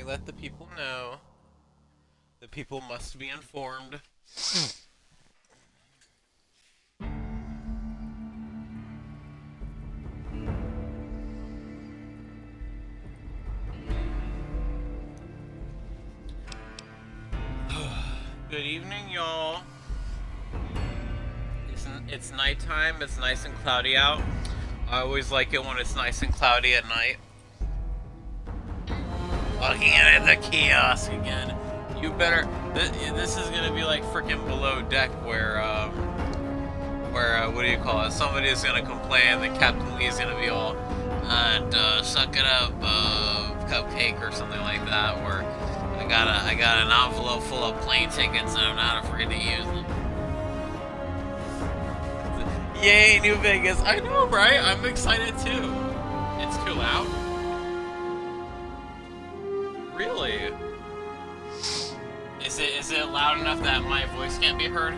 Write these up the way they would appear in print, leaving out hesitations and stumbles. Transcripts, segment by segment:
let the people know. The people must be informed. Good evening, y'all. It's nighttime. It's nice and cloudy out. I always like it when it's nice and cloudy at night. Looking at the kiosk again. You better. This is gonna be like freaking Below Deck, where what do you call it? Somebody is gonna complain that Captain Lee is gonna be all, suck it up, cupcake or something like that. Where I got an envelope full of plane tickets and I'm not afraid to use them. Yay, New Vegas! I know, right? I'm excited too. It's too loud. Really? Is it loud enough that my voice can't be heard?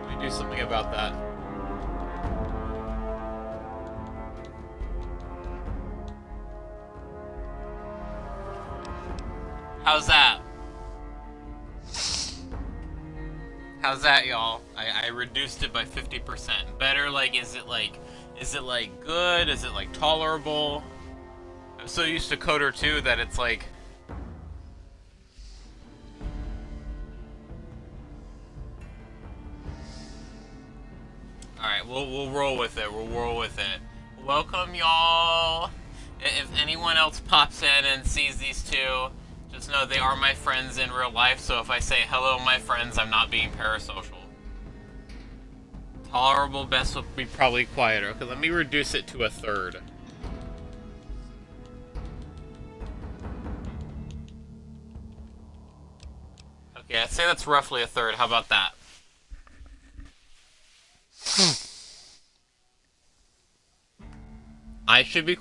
Let me do something about that. How's that? How's that, y'all? I reduced it by 50%. Better, like, is it like good? Is it like tolerable? I'm so used to Coder 2 that it's like... Alright, we'll roll with it. We'll roll with it. Welcome, y'all! If anyone else pops in and sees these two, just know they are my friends in real life, so if I say hello, my friends, I'm not being parasocial. Tolerable best would be probably quieter. Okay, let me reduce it to a third. Okay, I'd say that's roughly a third. How about that? I should be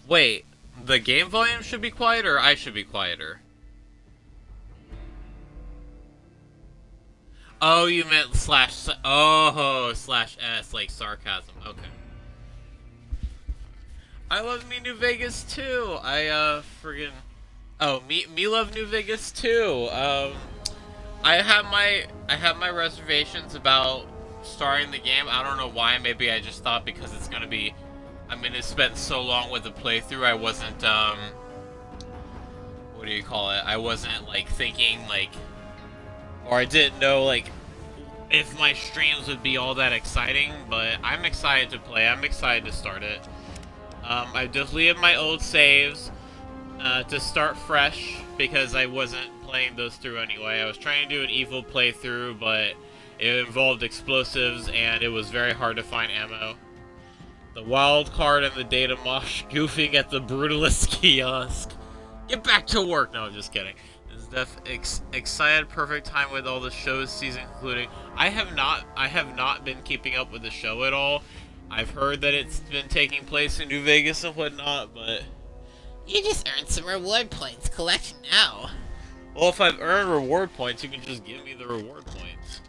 wait, the game volume should be quieter, or I should be quieter? Oh, you meant slash... Oh, slash S, like sarcasm. Okay. I love me New Vegas too. Friggin'... Oh, me love New Vegas too. I have my reservations about starting the game. I don't know why. Maybe I just thought because it's gonna be... I mean, it's spent so long with the playthrough, I wasn't, what do you call it? I wasn't, like, thinking, like... Or I didn't know, like, if my streams would be all that exciting, but I'm excited to play. I'm excited to start it. I deleted my old saves to start fresh because I wasn't playing those through anyway. I was trying to do an evil playthrough, but it involved explosives and it was very hard to find ammo. The wild card and the data mosh goofing at the brutalist kiosk. Get back to work! No, I'm just kidding. Excited, perfect time with all the shows season including. I have not been keeping up with the show at all. I've heard that it's been taking place in New Vegas and whatnot, but you just earned some reward points. Collect now. Well, if I've earned reward points, you can just give me the reward points.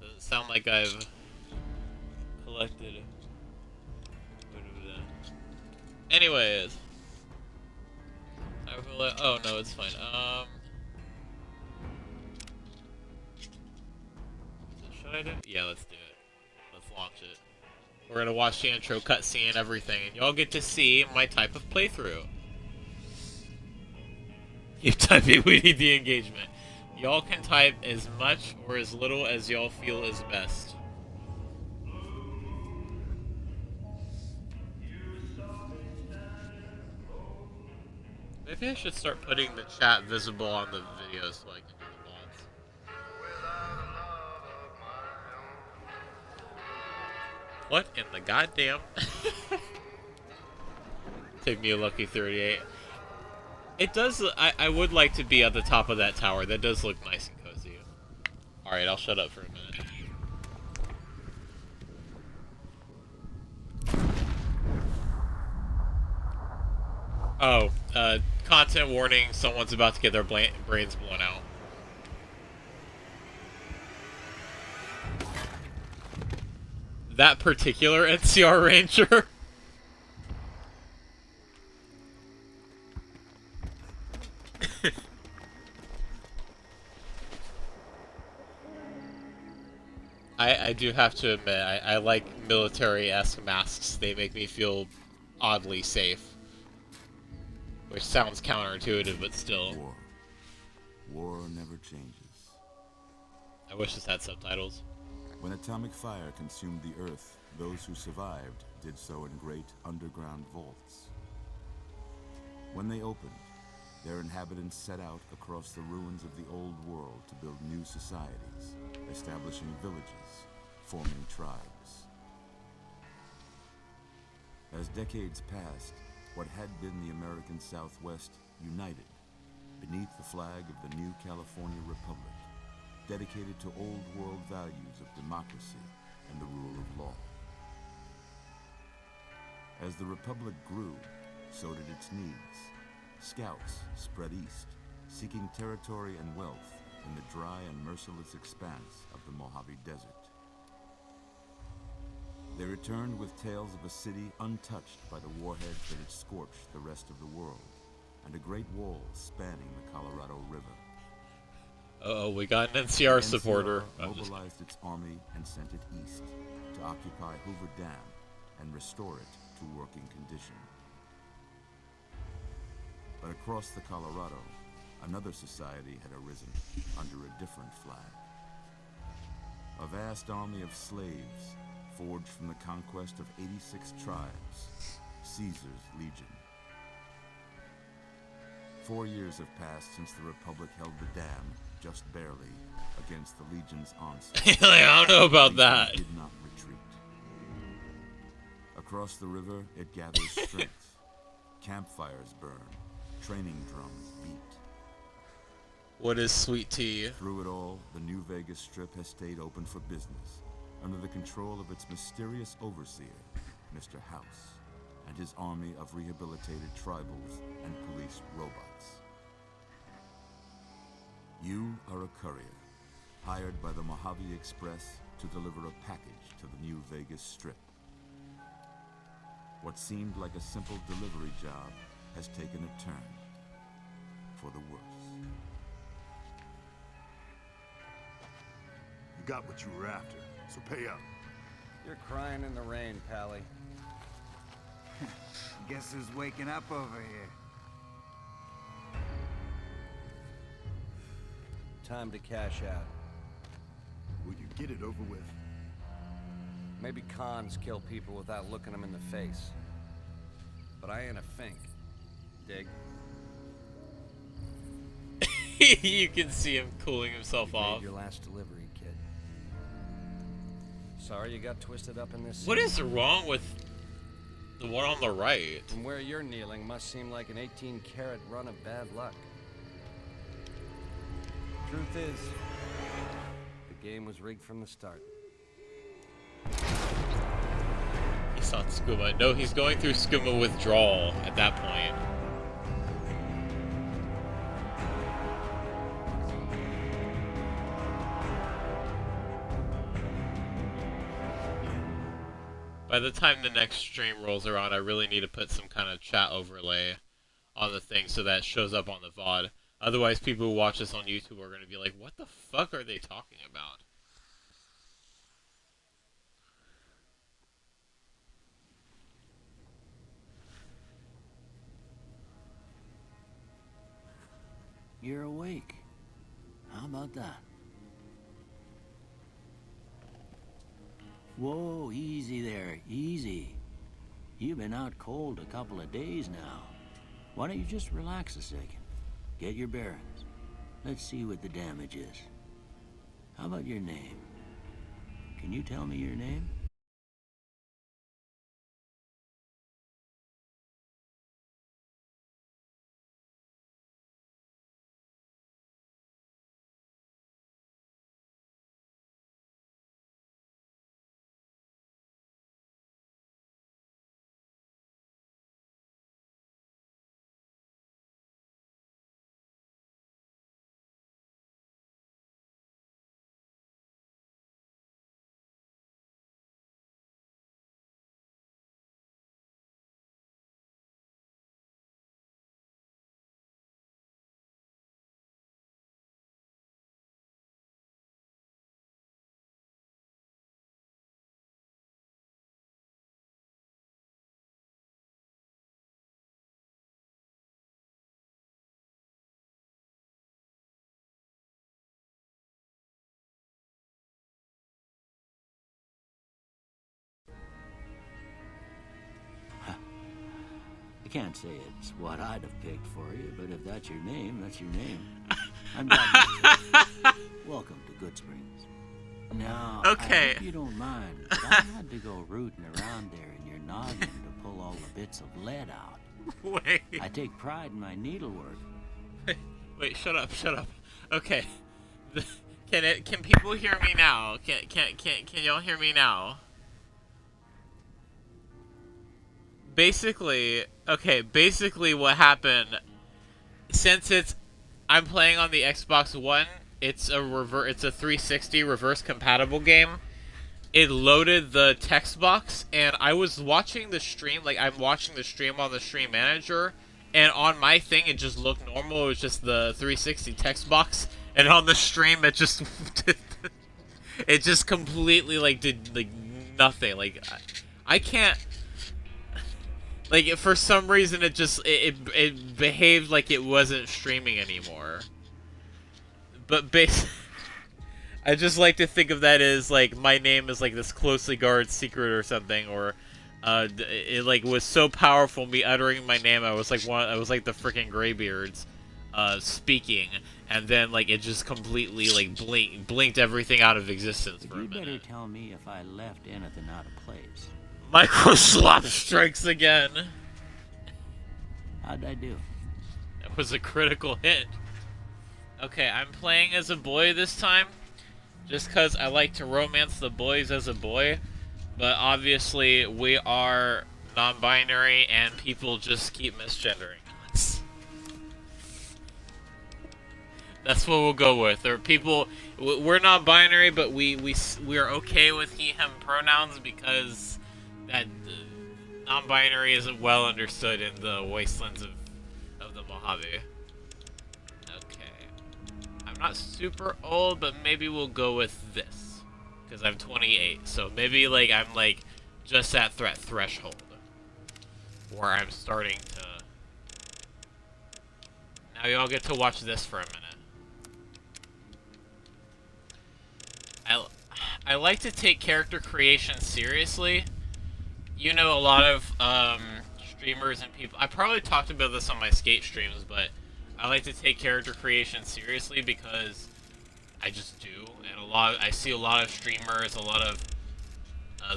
Doesn't sound like I've collected. Anyways. Oh no, it's fine. Should I do it? Yeah, let's do it. Let's launch it. We're gonna watch the intro cutscene and everything, and y'all get to see my type of playthrough. Keep typing, we need the engagement. Y'all can type as much or as little as y'all feel is best. Maybe I should start putting the chat visible on the video so I can do the mods. What in the goddamn? Take me a lucky 38. It does. I would like to be at the top of that tower. That does look nice and cozy. Alright, I'll shut up for a minute. Oh, content warning, someone's about to get their brains blown out. That particular NCR Ranger? I do have to admit, I like military-esque masks. They make me feel oddly safe. Which sounds counterintuitive, but still. War. War never changes. I wish this had subtitles. When atomic fire consumed the Earth, those who survived did so in great underground vaults. When they opened, their inhabitants set out across the ruins of the old world to build new societies, establishing villages, forming tribes. As decades passed, what had been the American Southwest united beneath the flag of the new California Republic, dedicated to old world values of democracy and the rule of law. As the Republic grew, so did its needs. Scouts spread east, seeking territory and wealth in the dry and merciless expanse of the Mojave Desert. They returned with tales of a city untouched by the warheads that had scorched the rest of the world, and a great wall spanning the Colorado River. Uh-oh, we got an NCR supporter. Mobilized its army and sent it east to occupy Hoover Dam and restore it to working condition. But across the Colorado, another society had arisen under a different flag. A vast army of slaves, forged from the conquest of 86 tribes, Caesar's Legion. 4 years have passed since the Republic held the dam, just barely, against the Legion's onslaught. I don't know about that. Did not retreat. Across the river, it gathers strength. Campfires burn. Training drums beat. What is sweet tea? Through it all, the New Vegas Strip has stayed open for business, under the control of its mysterious overseer, Mr. House, and his army of rehabilitated tribals and police robots. You are a courier, hired by the Mojave Express to deliver a package to the New Vegas Strip. What seemed like a simple delivery job has taken a turn for the worse. You got what you were after, so pay up. You're crying in the rain, Pally. Guess who's waking up over here? Time to cash out. Will you get it over with? Maybe cons kill people without looking them in the face. But I ain't a fink. Dig? You can see him cooling himself You off. made your last delivery, kid. Sorry you got twisted up in this. What is wrong with the one on the right? From where you're kneeling must seem like an 18-carat run of bad luck. Truth is, the game was rigged from the start. He saw Skooma. No, he's going through Skooma withdrawal at that point. By the time the next stream rolls around, I really need to put some kind of chat overlay on the thing so that it shows up on the VOD. Otherwise, people who watch this on YouTube are going to be like, what the fuck are they talking about? You're awake. How about that? Whoa, easy there, easy. You've been out cold a couple of days now. Why don't you just relax a second? Get your bearings. Let's see what the damage is. How about your name? Can you tell me your name? can't say it's what I'd have picked for you, but if that's your name, that's your name. I'm glad you're welcome to Goodsprings. Now, Okay. I hope you don't mind, but I had to go rooting around there in your noggin to pull all the bits of lead out. Wait. I take pride in my needlework. Wait, shut up. Okay. Can people hear me now? Can y'all hear me now? Basically what happened, since I'm playing on the Xbox One, it's a 360 reverse compatible game. It loaded the text box, and I was watching the stream, like I'm watching the stream on the stream manager, and on my thing it just looked normal. It was just the 360 text box, and on the stream it just it just completely like did like nothing. Like I can't, like, for some reason it just it behaved like it wasn't streaming anymore. But I just like to think of that as like my name is like this closely guarded secret or something, or it like was so powerful, me uttering my name, I was like the freaking Greybeards speaking, and then like it just completely like blinked everything out of existence for a minute. You better tell me if I left anything out of place. Micro slap strikes again. How'd I do? That was a critical hit. Okay, I'm playing as a boy this time, just because I like to romance the boys as a boy, but obviously we are non-binary and people just keep misgendering us. That's what we'll go with. There are people, we're non-binary, but we are okay with he, him pronouns because that non-binary isn't well understood in the wastelands of the Mojave. Not super old, but maybe we'll go with this, because I'm 28, so maybe like I'm like just at threat threshold where I'm starting to. Now y'all get to watch this for a minute. I like to take character creation seriously. You know, a lot of streamers and people, I probably talked about this on my skate streams, but I like to take character creation seriously because I just do, and I see a lot of streamers, a lot of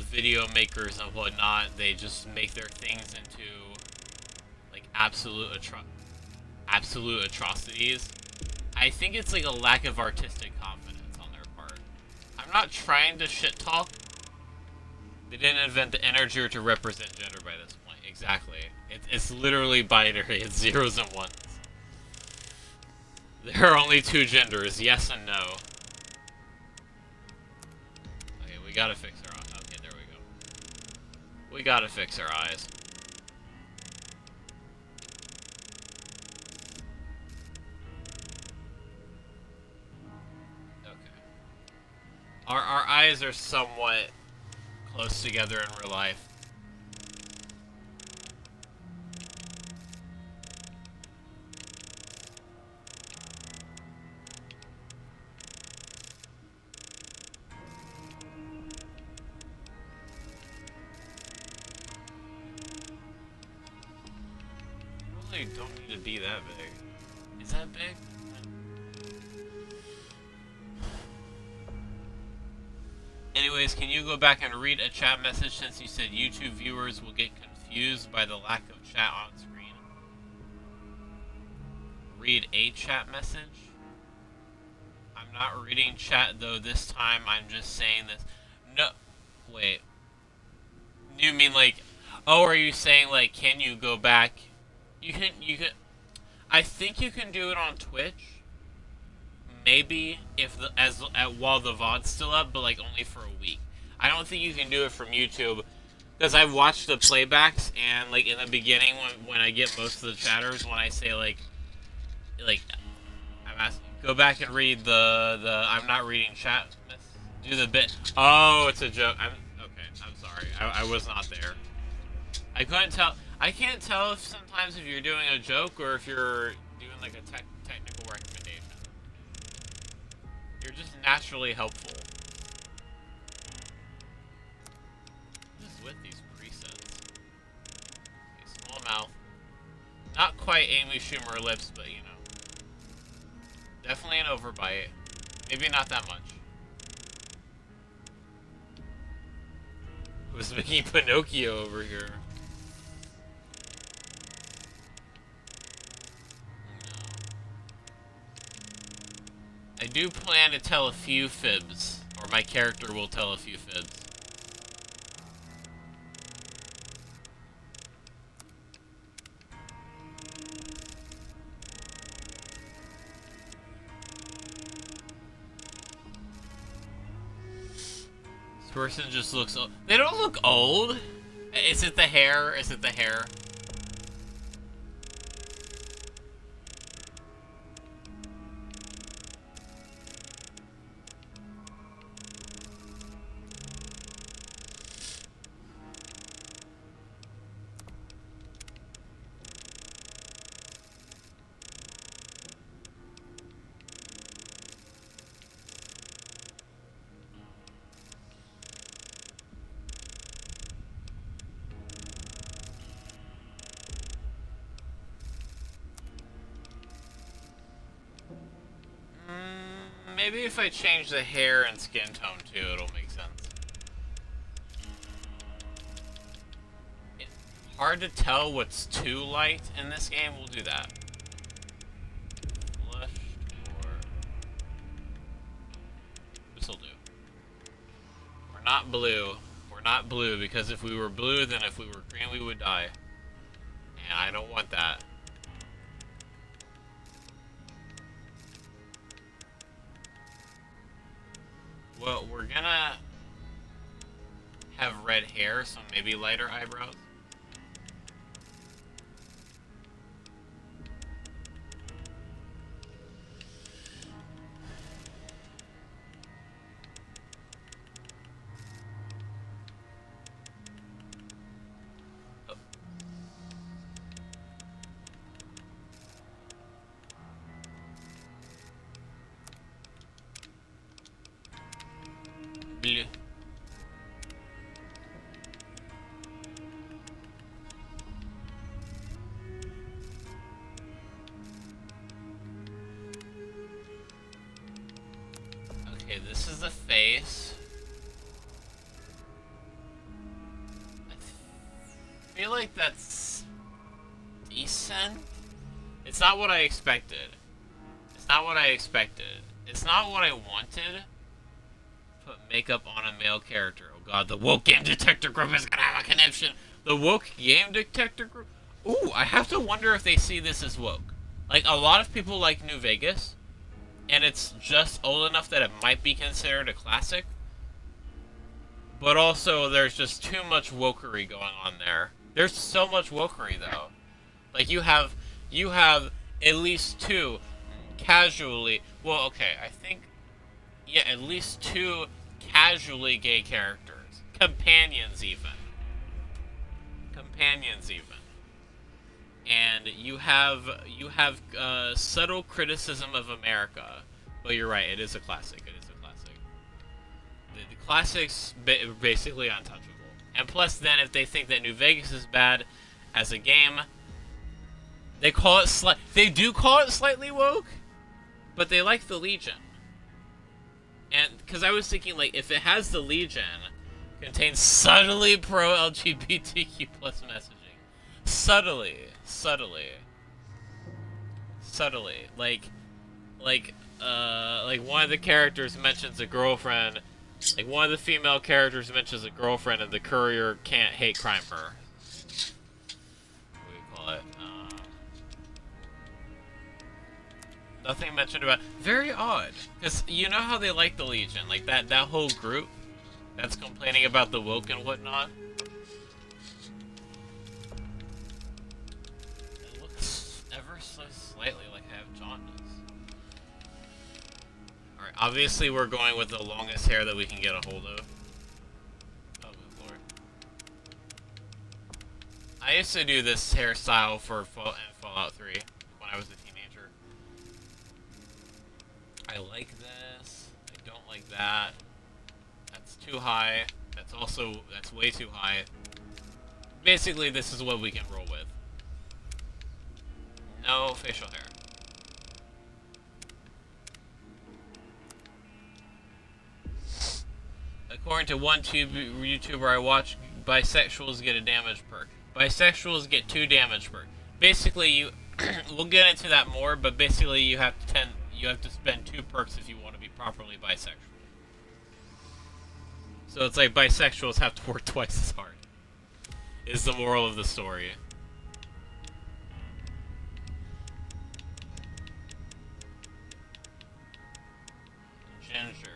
video makers and whatnot. They just make their things into like absolute atrocities. I think it's like a lack of artistic confidence on their part. I'm not trying to shit talk. They didn't invent the integer to represent gender by this point. Exactly. It's literally binary. It's zeros and ones. There are only two genders, yes and no. Okay, we gotta fix our eyes. Okay, there we go. We gotta fix our eyes. Okay. Our eyes are somewhat close together in real life. Don't need to be that big. Is that big? Anyways, can you go back and read a chat message since you said YouTube viewers will get confused by the lack of chat on screen? Read a chat message? I'm not reading chat though this time, I'm just saying this. No, wait. You mean like, oh, are you saying like, can you go back? You can, I think you can do it on Twitch. Maybe if while the VOD's still up, but like only for a week. I don't think you can do it from YouTube, because I've watched the playbacks, and like in the beginning when I get most of the chatters, when I say like I'm asking, go back and read the I'm not reading chat. Do the bit. Oh, it's a joke. I'm sorry. I was not there. I couldn't tell. I can't tell if sometimes if you're doing a joke or if you're doing like a technical recommendation. You're just naturally helpful. Just with these presets. Okay, small mouth. quite Amy Schumer lips, but you know. Definitely an overbite. Maybe not that much. Who's making Pinocchio over here? I do plan to tell a few fibs, or my character will tell a few fibs. This person just looks old. They don't look old. Is it the hair? Is it the hair? Maybe if I change the hair and skin tone too, it'll make sense. It's hard to tell what's too light in this game. We'll do that. Flushed or... This'll do. We're not blue. We're not blue because if we were blue, then if we were green, we would die. And I don't want that. Well, we're gonna have red hair, so maybe lighter eyebrows. Oh. Blue. Okay, this is the face. I feel like that's decent. It's not what I expected. It's not what I expected. It's not what I wanted. Put makeup on a male character. Oh god, the woke game detector group is gonna have a connection. The woke game detector group? Ooh, I have to wonder if they see this as woke. Like, a lot of people like New Vegas, and it's just old enough that it might be considered a classic. But also, there's just too much wokery going on there. There's so much wokery, though. Like, you have at least two casually... Well, okay, I think... Yeah, at least two casually gay characters. Companions, even. Companions, even. And you have subtle criticism of America. But you're right, it is a classic. It is a classic. The classic's basically untouchable. And plus, then, if they think that New Vegas is bad as a game, they call it they do call it slightly woke, but they like the Legion. And because I was thinking, like, if it has the Legion, contains subtly pro-LGBTQ plus messaging, subtly, like one of the characters mentions a girlfriend, like one of the female characters mentions a girlfriend, and the courier can't hate crime her. What do you call it? Nothing mentioned about... Very odd. Because you know how they like the Legion? Like, that whole group that's complaining about the woke and whatnot? It looks ever so slightly like I have jaundice. Alright, obviously we're going with the longest hair that we can get a hold of. Oh, good lord. I used to do this hairstyle for Fallout 3 when I was a teenager. I like this. I don't like that. That's too high. That's way too high. Basically, this is what we can roll with. No facial hair. According to one YouTuber I watch, bisexuals get a damage perk. Bisexuals get 2 damage perk. Basically, you we'll get into that more, but basically you have to spend 2 perks if you want to be properly bisexual. So it's like bisexuals have to work twice as hard. Is the moral of the story. Ginger.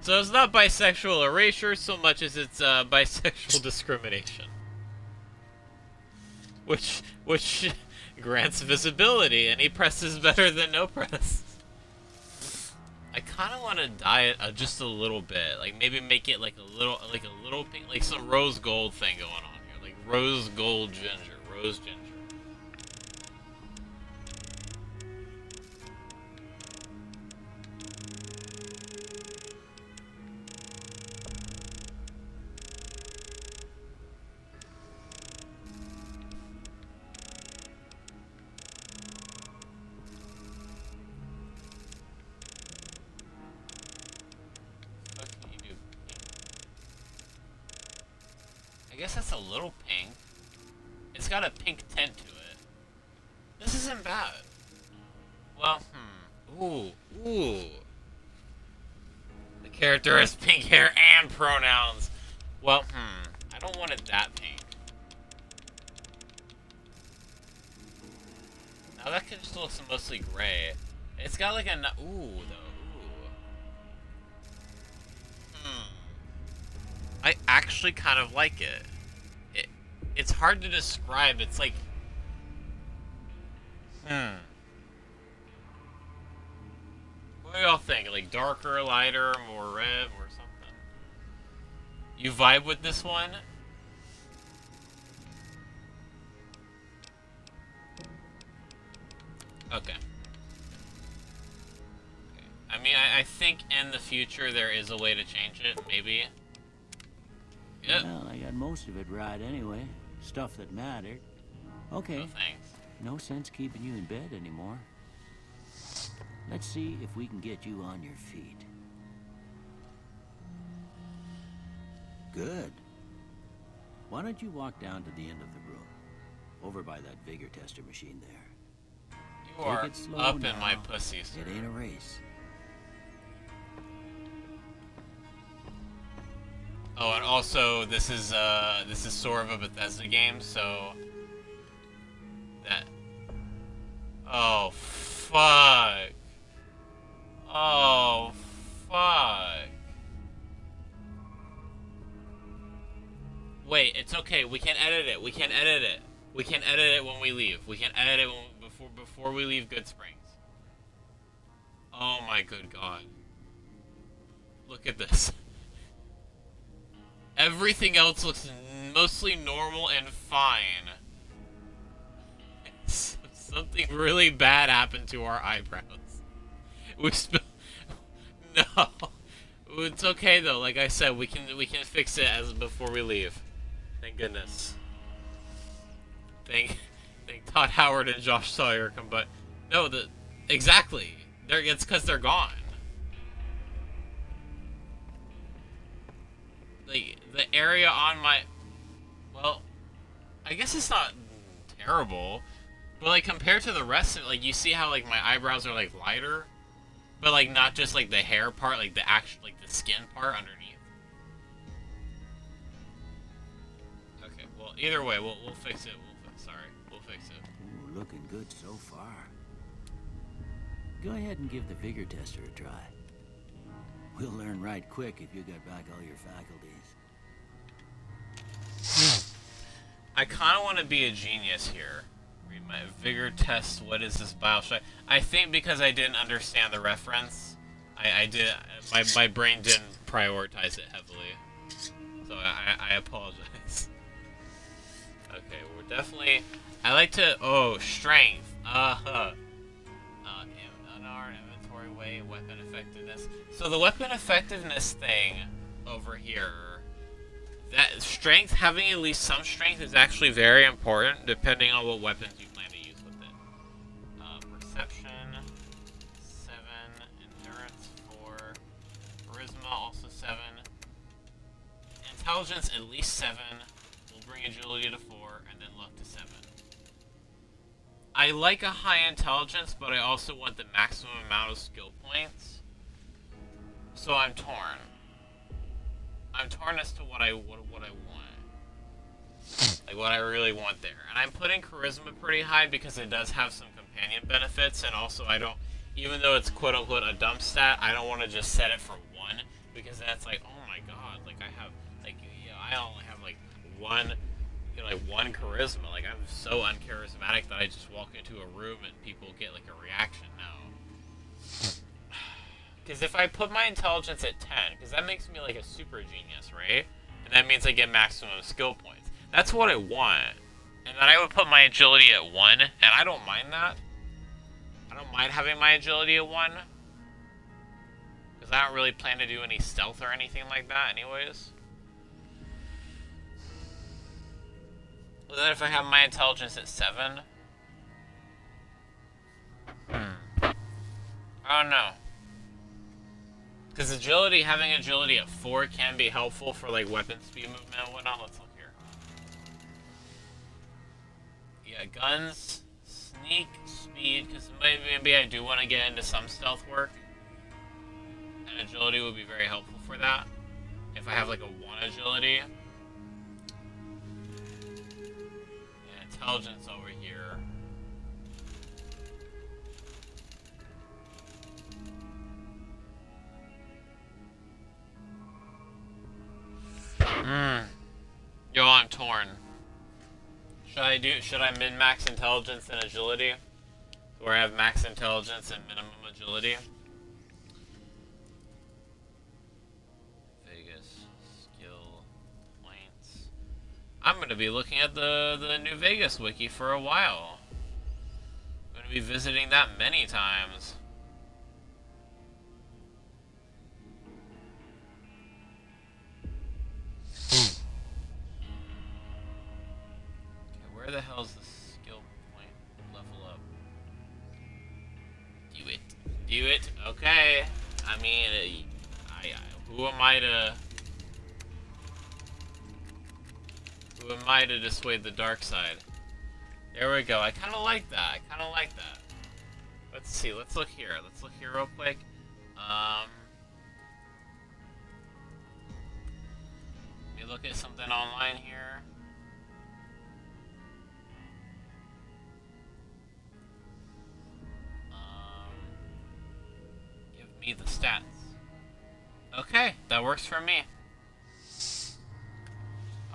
So it's not bisexual erasure so much as it's bisexual discrimination. Which grants visibility. Any press is better than no press. I kind of want to dye it just a little bit. Like maybe make it like a little pink, like some rose gold thing going on here. Like rose gold ginger, rose ginger. I guess that's a little pink. It's got a pink tint to it. This isn't bad. Well, Ooh. The character has pink hair and pronouns. Well, I don't want it that pink. Now that can just look mostly gray. It's got like a... Ooh, though. I actually kind of like it. It's hard to describe. It's like... What do y'all think? Like darker, lighter, more red, or something? You vibe with this one? Okay. I mean, I think in the future there is a way to change it, maybe. Yep. Well, I got most of it right anyway. Stuff that mattered. Okay. No thanks. No sense keeping you in bed anymore. Let's see if we can get you on your feet. Good. Why don't you walk down to the end of the room? Over by that vigor tester machine there. You are Take it slow up now. in my pussy, sir. It ain't a race. Oh, and also this is sort of a Bethesda game, so that. Oh fuck. Oh fuck. Wait, it's okay. We can edit it. We can edit it. We can edit it when we leave. We can edit it before we leave Goodsprings. Oh my good god. Look at this. Everything else looks mostly normal and fine. Something really bad happened to our eyebrows. We No. It's okay though. Like I said, we can fix it as before we leave. Thank goodness. Thank Todd Howard and Josh Sawyer come, but no, exactly. It's because they're gone. Like the area on my, well, I guess it's not terrible, but like compared to the rest of it, like you see how like my eyebrows are like lighter, but like not just like the hair part, like the actual like the skin part underneath. Okay, well either way, we'll fix it. We'll fix it. Ooh, looking good so far. Go ahead and give the vigor tester a try. We'll learn right quick if you get back all your faculties. I kind of want to be a genius here. Read my vigor test. What is this Bioshock? I think because I didn't understand the reference, my brain didn't prioritize it heavily. So I apologize. Okay, we're definitely. I like to. Oh, strength. Unarmed inventory weight. effectiveness. So the weapon effectiveness thing over here, that strength, having at least some strength is actually very important depending on what weapons you plan to use with it. Perception, 7, endurance 4, charisma also 7, intelligence at least 7, will bring agility to 4, and then luck to 7. I like a high intelligence, but I also want the maximum amount of skill points. So I'm torn. I'm torn as to what I want. Like what I really want there. And I'm putting charisma pretty high because it does have some companion benefits, and also I don't, even though it's quote unquote a dump stat, I don't want to just set it for 1, because that's like, oh my god, like I have, like, you know, I only have like one, you know, like 1 charisma. Like I'm so uncharismatic that I just walk into a room and people get like a reaction now. Because if I put my intelligence at 10, because that makes me like a super genius, right? And that means I get maximum skill points. That's what I want. And then I would put my agility at 1, and I don't mind that. I don't mind having my agility at 1. Because I don't really plan to do any stealth or anything like that anyways. But then if I have my intelligence at 7... I don't know. Because agility, having agility at 4 can be helpful for like weapon speed movement and whatnot. Let's look here. Yeah, guns, sneak, speed, because maybe I do want to get into some stealth work. And agility would be very helpful for that. If I have like a 1 agility. And intelligence over here. Yo, I'm torn. Should I min-max intelligence and agility? Or have max intelligence and minimum agility? Vegas skill points. I'm gonna be looking at the New Vegas wiki for a while. I'm gonna be visiting that many times. Where the hell's the skill point level up? Do it. Do it. Okay. I mean, who am I to dissuade the dark side? There we go. I kind of like that. Let's see. Let's look here. Let's look here real quick. Let me look at something online here. The stats. Okay, that works for me.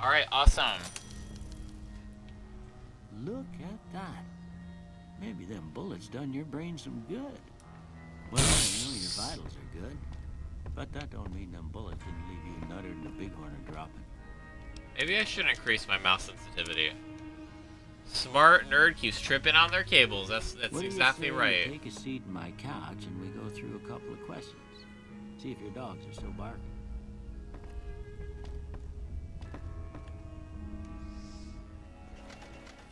Alright, awesome. Look at that. Maybe them bullets done your brain some good. Well, I know your vitals are good, but that don't mean them bullets didn't leave you nuttered and a bighorn are dropping. Maybe I should increase my mouse sensitivity. Smart nerd keeps tripping on their cables. That's exactly right. Take a seat in my couch and we go through a couple of questions. See if your dogs are still barking.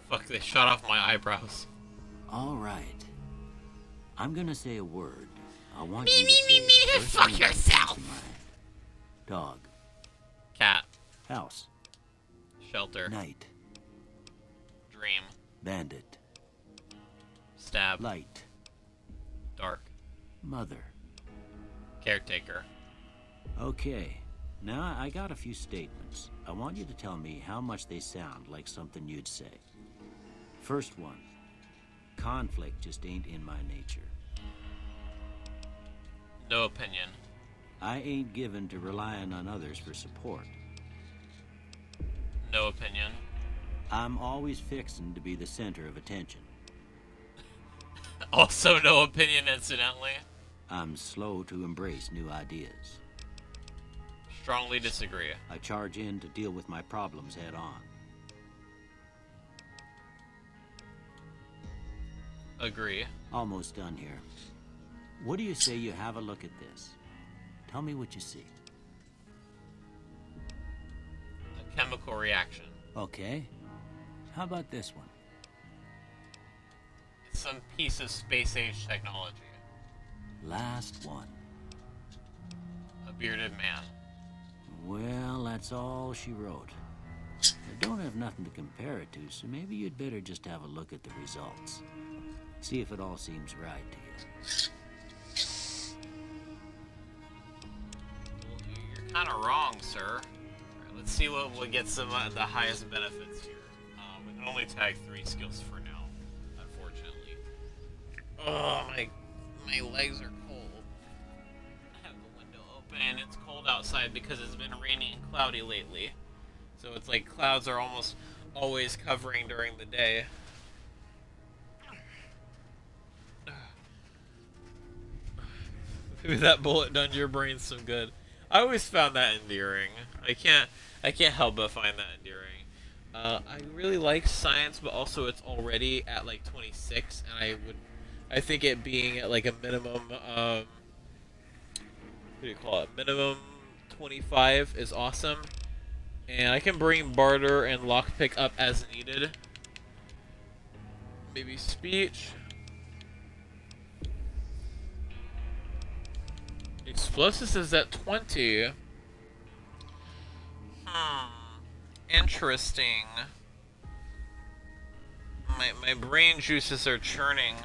Fuck, they shot off my eyebrows. All right. I'm gonna say a word. I want Me, you to me, say me, the first fuck thing that comes yourself. to mind. Dog. Cat. House. Shelter. Night. Dream. Bandit. Stab. Light. Dark. Mother. Caretaker. Okay. Now I got a few statements. I want you to tell me how much they sound like something you'd say. First one. Conflict just ain't in my nature. No opinion. I ain't given to relying on others for support. No opinion. I'm always fixin' to be the center of attention. Also no opinion, incidentally. I'm slow to embrace new ideas. Strongly disagree. I charge in to deal with my problems head on. Agree. Almost done here. What do you say you have a look at this? Tell me what you see. A chemical reaction. Okay. How about this one? It's some piece of space-age technology. Last one. A bearded man. Well, that's all she wrote. I don't have nothing to compare it to, so maybe you'd better just have a look at the results. See if it all seems right to you. Well, you're kind of wrong, sir. Alright, let's see what gets the highest benefits here. We can only tag 3 skills for now, unfortunately. Oh, my legs are cold. I have the window open and it's cold outside because it's been rainy and cloudy lately. So it's like clouds are almost always covering during the day. Maybe that bullet done your brain some good. I always found that endearing. I can't help but find that endearing. I really like science, but also it's already at like 26, and I think it being at like a minimum, what do you call it? Minimum 25 is awesome. And I can bring barter and lockpick up as needed. Maybe speech. Explosives is at 20. Interesting. My brain juices are churning.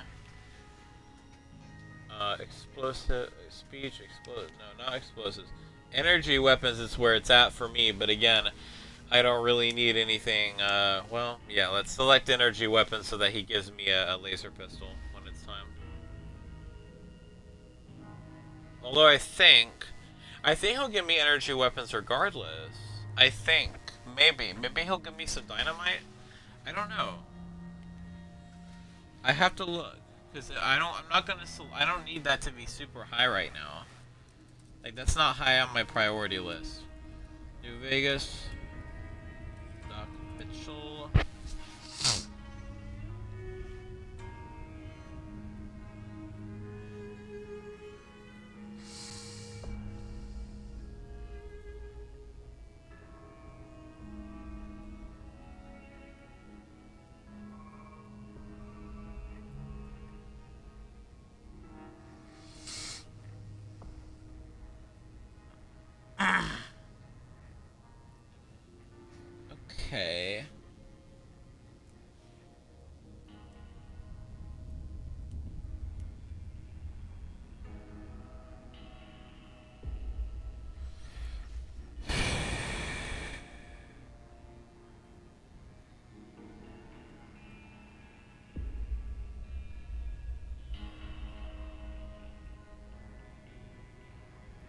Explosive speech, explosive. No, not explosives. Energy weapons is where it's at for me, but again, I don't really need anything. Well, yeah, let's select energy weapons so that he gives me a laser pistol when it's time. Although I think he'll give me energy weapons regardless. I think. Maybe he'll give me some dynamite? I don't know. I have to look. Because I don't need that to be super high right now. Like, that's not high on my priority list. New Vegas. Doc Mitchell. Okay.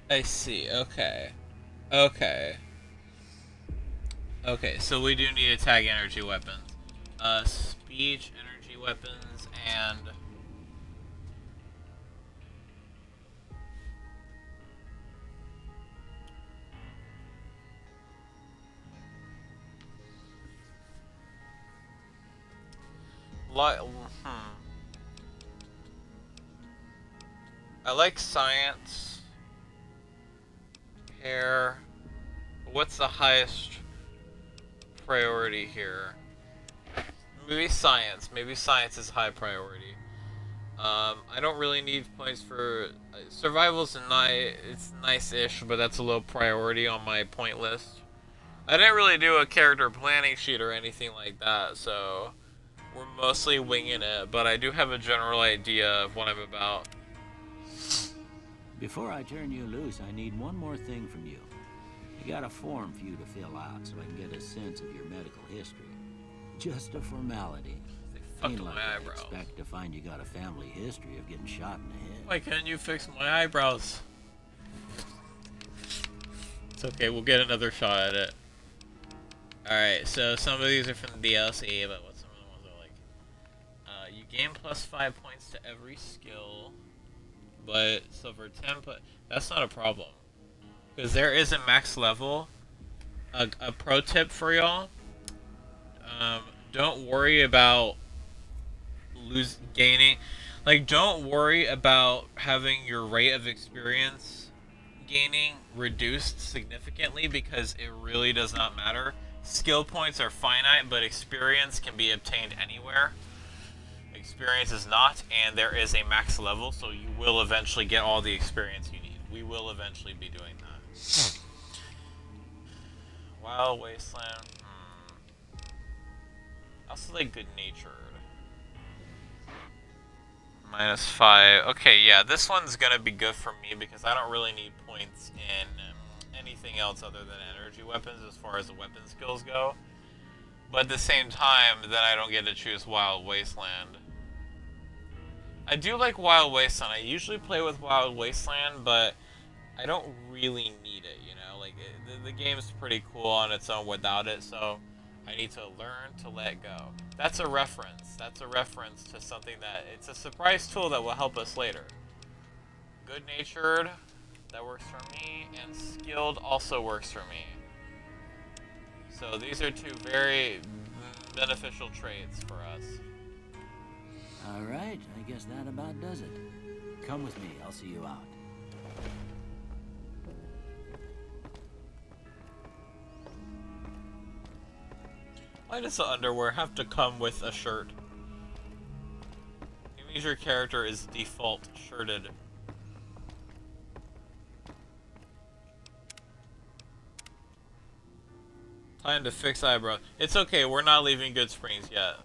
I see. Okay. Okay. Okay, so we do need to tag energy weapons. Speech, energy weapons, and... I like science. Hair. What's the highest priority here? Maybe science. Maybe science is high priority. I don't really need points for survival's it's nice-ish, but that's a low priority on my point list. I didn't really do a character planning sheet or anything like that, so we're mostly winging it, but I do have a general idea of what I'm about. Before I turn you loose, I need one more thing from you. I got a form for you to fill out so I can get a sense of your medical history. Just a formality. Fuck Like my I eyebrows. expect to find you got a family history of getting shot in the head. Why can't you fix my eyebrows? It's okay, we'll get another shot at it. Alright, so some of these are from the DLC, but what some of the ones are like. You gain plus 5 points to every skill, but so for 10, but that's not a problem. Because there is a max level. A pro tip for y'all. Don't worry about gaining. Like, don't worry about having your rate of experience gaining reduced significantly because it really does not matter. Skill points are finite, but experience can be obtained anywhere. Experience is not, and there is a max level, so you will eventually get all the experience you need. We will eventually be doing that. Wild Wasteland. I also like Good Natured. -5. Okay, yeah, this one's gonna be good for me because I don't really need points in anything else other than energy weapons as far as the weapon skills go. But at the same time, then I don't get to choose Wild Wasteland. I do like Wild Wasteland. I usually play with Wild Wasteland, but I don't really need it, you know? Like, the game's pretty cool on its own without it, so I need to learn to let go. That's a reference. That's a reference to something that... It's a surprise tool that will help us later. Good-natured, that works for me, and skilled also works for me. So these are two very beneficial traits for us. Alright, I guess that about does it. Come with me, I'll see you out. Why does the underwear have to come with a shirt? It means your character is default shirted. Time to fix eyebrows. It's okay, we're not leaving Goodsprings yet.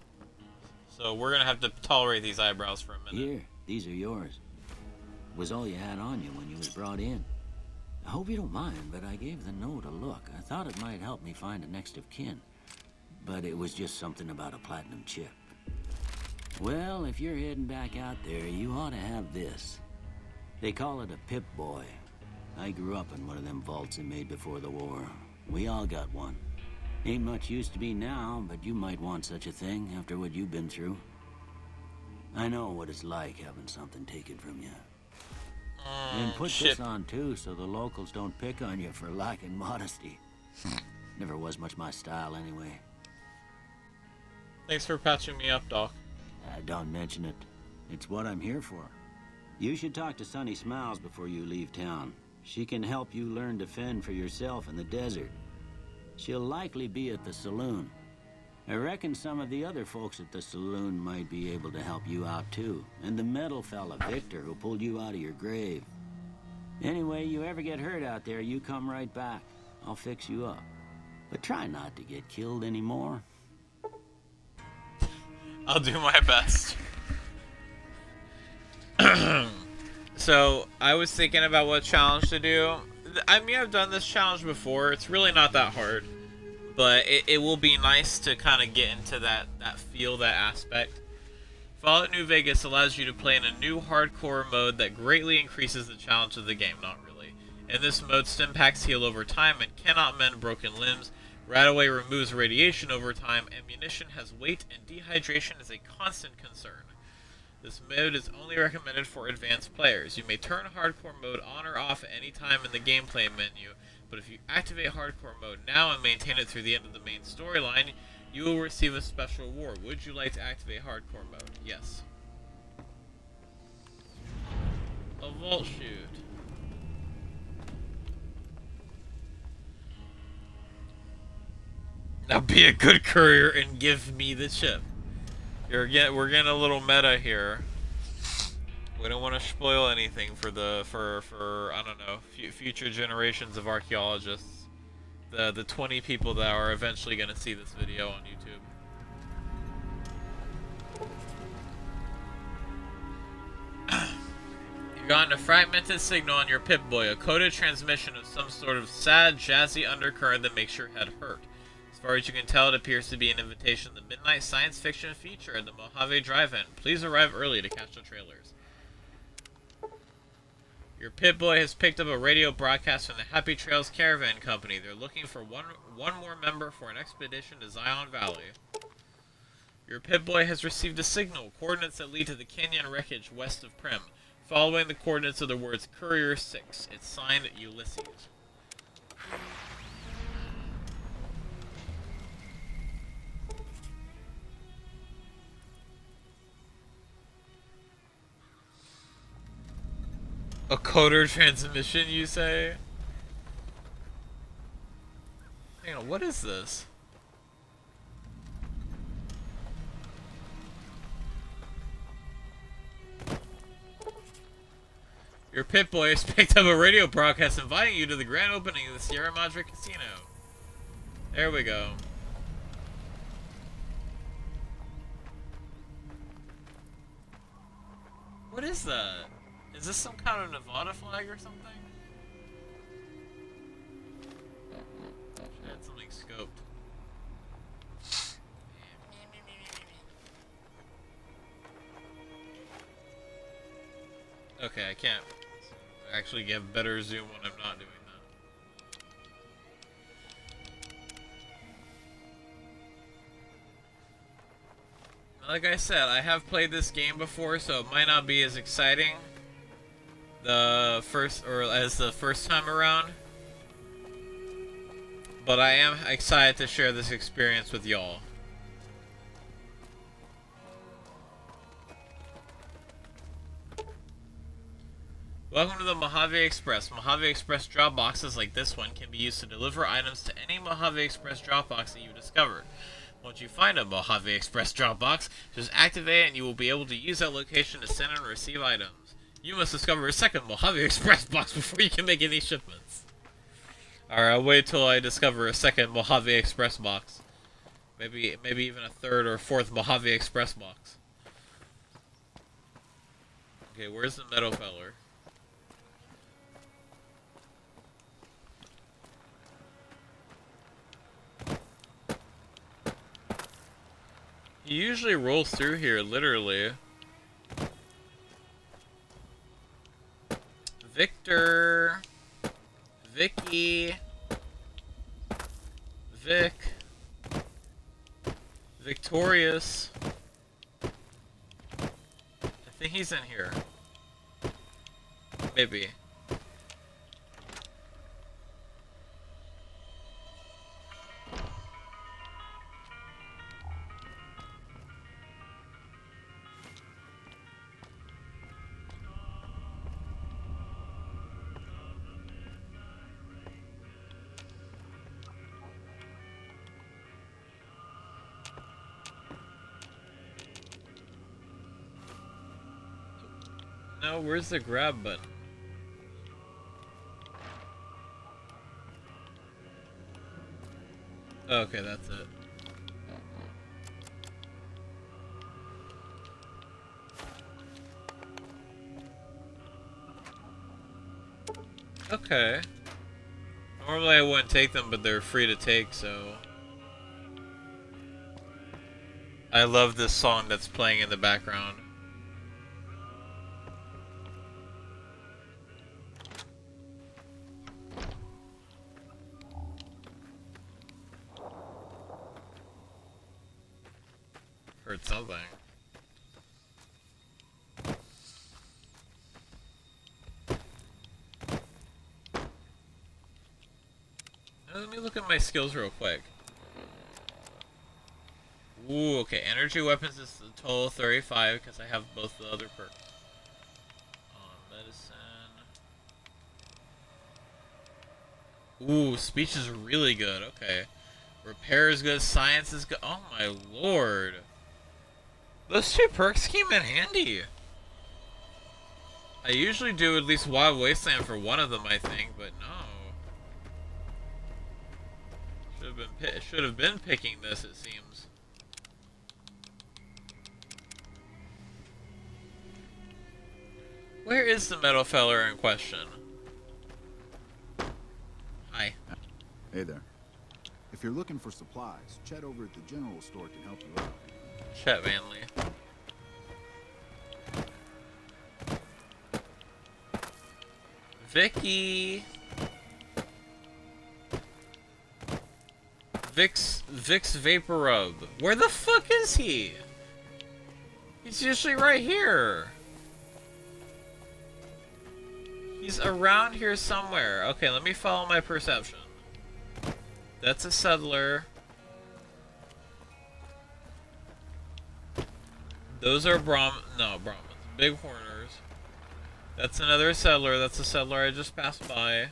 So we're gonna have to tolerate these eyebrows for a minute. Here, these are yours. Was all you had on you when you was brought in. I hope you don't mind, but I gave the note a look. I thought it might help me find a next of kin. But it was just something about a platinum chip. Well, if you're heading back out there, you ought to have this. They call it a Pip-Boy. I grew up in one of them vaults they made before the war. We all got one. Ain't much use to me now, but you might want such a thing after what you've been through. I know what it's like having something taken from you. And put this on too, so the locals don't pick on you for lacking modesty. Never was much my style anyway. Thanks for patching me up, Doc. Don't mention it. It's what I'm here for. You should talk to Sunny Smiles before you leave town. She can help you learn to fend for yourself in the desert. She'll likely be at the saloon. I reckon some of the other folks at the saloon might be able to help you out too. And the metal fella, Victor, who pulled you out of your grave. Anyway, you ever get hurt out there, you come right back. I'll fix you up. But try not to get killed anymore. I'll do my best. So, I was thinking about what challenge to do. I mean, I've done this challenge before. It's really not that hard. But it will be nice to kind of get into that feel, that aspect. Fallout New Vegas allows you to play in a new hardcore mode that greatly increases the challenge of the game. Not really. In this mode, stim packs heal over time and cannot mend broken limbs. Radaway removes radiation over time. Ammunition has weight, and dehydration is a constant concern. This mode is only recommended for advanced players. You may turn hardcore mode on or off at any time in the gameplay menu, but if you activate hardcore mode now and maintain it through the end of the main storyline, you will receive a special reward. Would you like to activate hardcore mode? Yes. A vault shoot. Now be a good courier and give me the chip. We're getting a little meta here. We don't want to spoil anything for I don't know, future generations of archaeologists. The 20 people that are eventually going to see this video on YouTube. You've gotten a fragmented signal on your Pip-Boy, a coded transmission of some sort of sad, jazzy undercurrent that makes your head hurt. As far as you can tell, it appears to be an invitation to the midnight science fiction feature at the Mojave Drive-In. Please arrive early to catch the trailers. Your Pip-Boy has picked up a radio broadcast from the Happy Trails Caravan Company. They're looking for one more member for an expedition to Zion Valley. Your Pip-Boy has received a signal, coordinates that lead to the canyon wreckage west of Prim. Following the coordinates of the words Courier 6. It's signed Ulysses. A coder transmission, you say? Hang on, what is this? Your pit boy has picked up a radio broadcast inviting you to the grand opening of the Sierra Madre Casino. There we go. What is that? Is this some kind of Nevada flag or something? I had something scoped. Okay, I can't actually get better zoom when I'm not doing that. Like I said, I have played this game before, so it might not be as exciting the first time around. But I am excited to share this experience with y'all. Welcome to the Mojave Express. Mojave Express drop boxes like this one can be used to deliver items to any Mojave Express drop box that you discover. Once you find a Mojave Express drop box, just activate it and you will be able to use that location to send and receive items. You must discover a second Mojave Express box before you can make any shipments. Alright, I'll wait till I discover a second Mojave Express box. Maybe even a third or fourth Mojave Express box. Okay, where's the meadow feller? He usually rolls through here, literally. Victor. Vicky. Vic. Victorious. I think he's in here. Maybe. No, where's the grab button? Okay, that's it. Okay. Normally I wouldn't take them, but they're free to take, so... I love this song that's playing in the background. Heard something. Let me look at my skills real quick. Ooh, okay. Energy weapons is a total 35 because I have both the other perks. Medicine. Ooh, speech is really good. Okay. Repair is good. Science is good. Oh my lord. Those two perks came in handy. I usually do at least Wild Wasteland for one of them, I think, but no. Should have been picking this, it seems. Where is the metal feller in question? Hi. Hey there. If you're looking for supplies, Chet over at the general store can help you out. Chet Manley. Vicky. Vic's Vapor Rub. Where the fuck is he? He's usually right here. He's around here somewhere. Okay, let me follow my perception. That's a settler. Those are Brahmins. Bighorners. That's another settler. That's a settler I just passed by.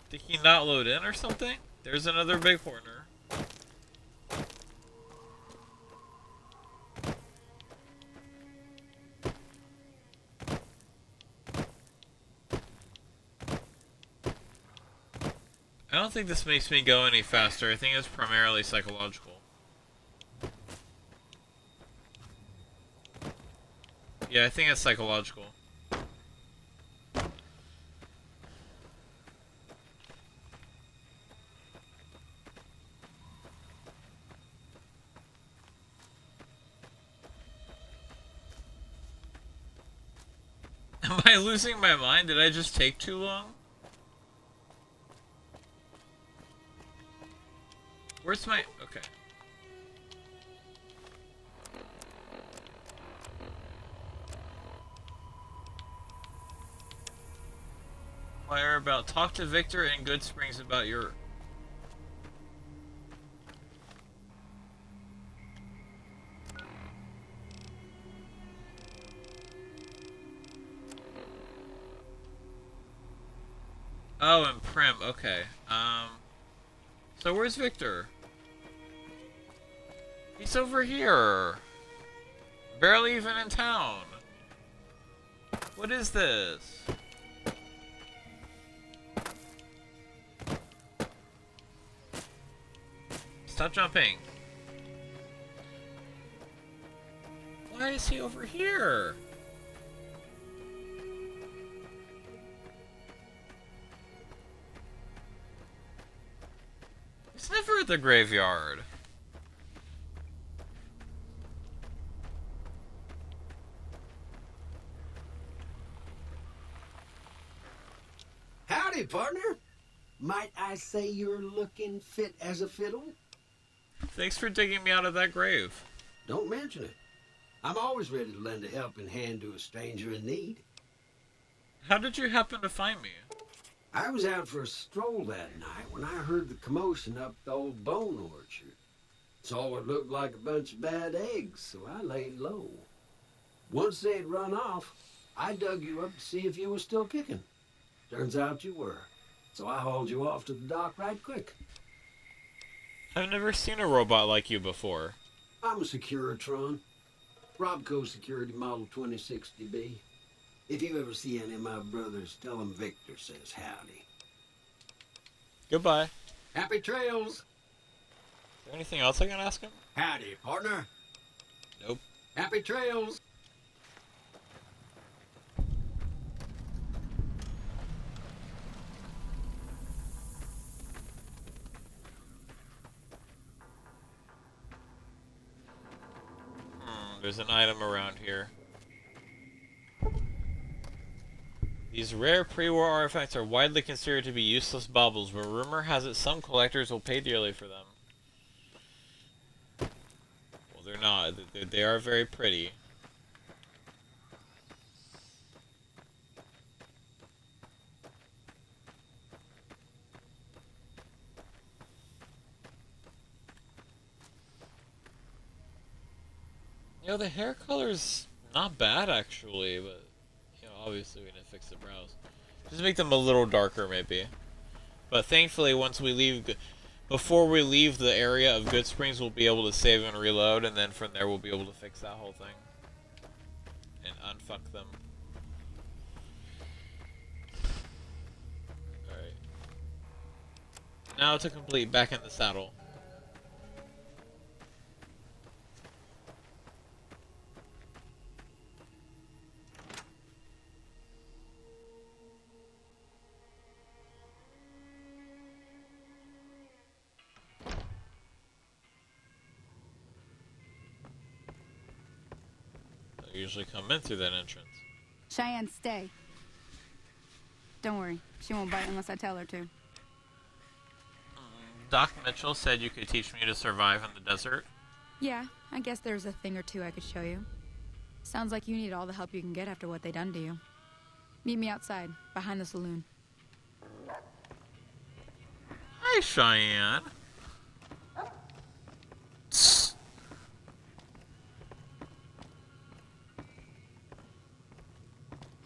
Did he not load in or something? There's another big horner. I don't think this makes me go any faster. I think it's primarily psychological. Yeah, I think it's psychological. Am I losing my mind? Did I just take too long? Where's my... Okay. Inquire about... Talk to Victor in Goodsprings about your... Oh, and Prim. Okay. So where's Victor? He's over here. Barely even in town. What is this? Stop jumping. Why is he over here? He's never at the graveyard. Howdy, partner. Might I say you're looking fit as a fiddle? Thanks for digging me out of that grave. Don't mention it. I'm always ready to lend a helping hand to a stranger in need. How did you happen to find me? I was out for a stroll that night when I heard the commotion up the old bone orchard. Saw what looked like a bunch of bad eggs, so I laid low. Once they'd run off, I dug you up to see if you were still kicking. Turns out you were, so I hauled you off to the dock right quick. I've never seen a robot like you before. I'm a Securitron. Robco Security Model 2060B. If you ever see any of my brothers, tell them Victor says howdy. Goodbye. Happy trails! Is there anything else I can ask him? Howdy, partner. Nope. Happy trails! There's an item around here. These rare pre-war artifacts are widely considered to be useless baubles, but rumor has it some collectors will pay dearly for them. Well, they're not. They are very pretty. You know, the hair color's not bad actually, but you know, obviously we didn't fix the brows. Just make them a little darker maybe. But thankfully, once we leave, before we leave the area of Goodsprings, we'll be able to save and reload, and then from there we'll be able to fix that whole thing and unfuck them. All right. Now to complete, back in the saddle. They usually come in through that entrance. Cheyenne, stay. Don't worry, she won't bite unless I tell her to. Doc Mitchell said you could teach me to survive in the desert. Yeah, I guess there's a thing or two I could show you. Sounds like you need all the help you can get after what they done to you. Meet me outside, behind the saloon. Hi, Cheyenne.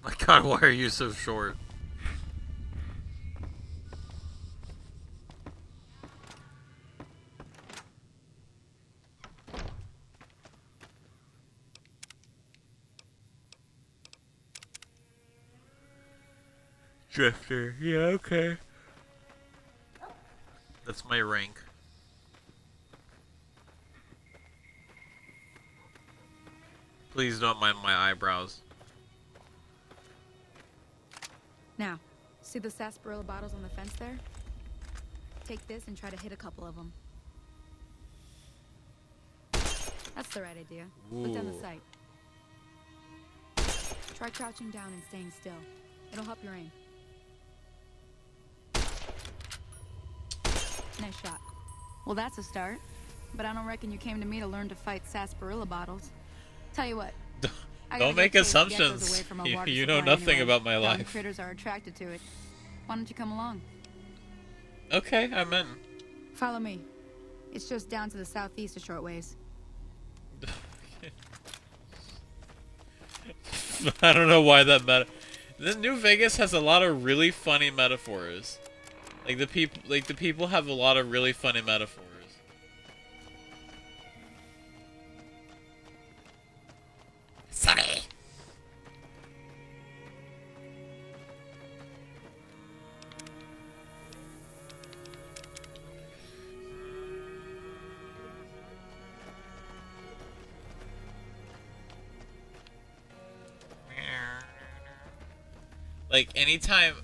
my god, why are you so short? Drifter, yeah, okay. That's my rank. Please don't mind my eyebrows. Now, see the sarsaparilla bottles on the fence there? Take this and try to hit a couple of them. That's the right idea. Look down the Ooh. sight. Try crouching down and staying still. It'll help your aim. Nice shot. Well, that's a start. But I don't reckon you came to me to learn to fight sarsaparilla bottles. Tell you what. Don't make assumptions. You know nothing about my Dumb life. critters are attracted to it. Why don't you come along? Okay, I'm in. Follow me. It's just down to the southeast a short ways. I don't know why that This New Vegas has a lot of really funny metaphors. The people have a lot of really funny metaphors. Sorry. Anytime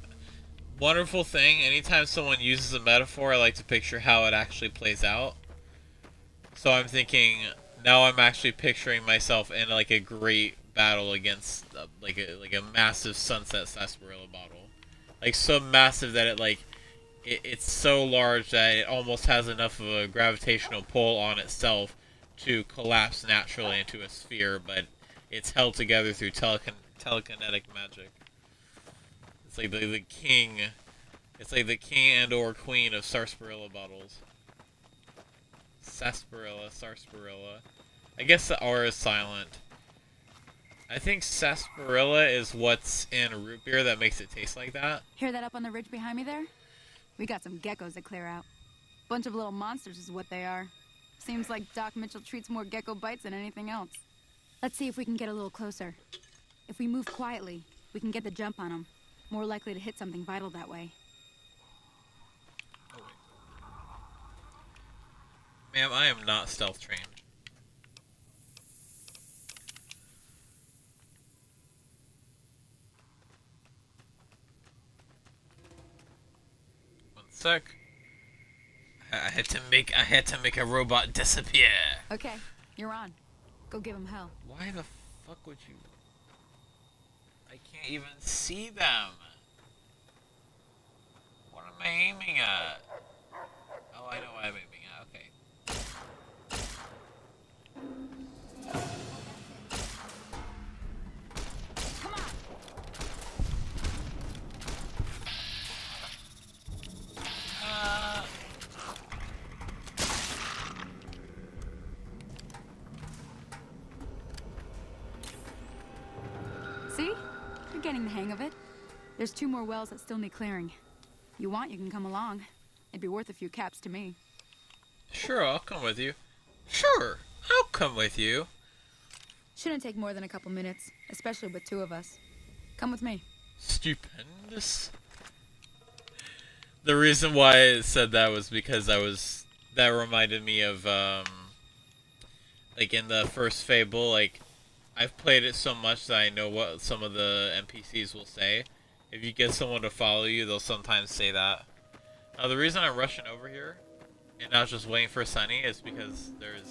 someone uses a metaphor, I like to picture how it actually plays out. So I'm thinking, now I'm actually picturing myself in like a great battle against like a massive sunset sarsaparilla bottle. Like so massive that it's so large that it almost has enough of a gravitational pull on itself to collapse naturally into a sphere, but it's held together through telekinetic magic. It's like the king. It's like the king and or queen of sarsaparilla bottles. Sarsaparilla. I guess the R is silent. I think sarsaparilla is what's in root beer that makes it taste like that. Hear that up on the ridge behind me there? We got some geckos to clear out. Bunch of little monsters is what they are. Seems like Doc Mitchell treats more gecko bites than anything else. Let's see if we can get a little closer. If we move quietly, we can get the jump on them. More likely to hit something vital that way. Ma'am, I am not stealth trained. One sec. I had to make a robot disappear. Okay, you're on. Go give him hell. Why the fuck would you? I can't even see them. What am I aiming at? Oh, I know what I'm aiming at. Okay. Come on! See? You're getting the hang of it. There's 2 more wells that still need clearing. You want, you can come along. It'd be worth a few caps to me. Sure, I'll come with you. Sure, I'll come with you. Shouldn't take more than a couple minutes, especially with 2 of us. Come with me. Stupendous. The reason why I said that was because that reminded me of like in the first Fable, like I've played it so much that I know what some of the NPCs will say. If you get someone to follow you, they'll sometimes say that. Now the reason I'm rushing over here and not just waiting for Sunny is because there's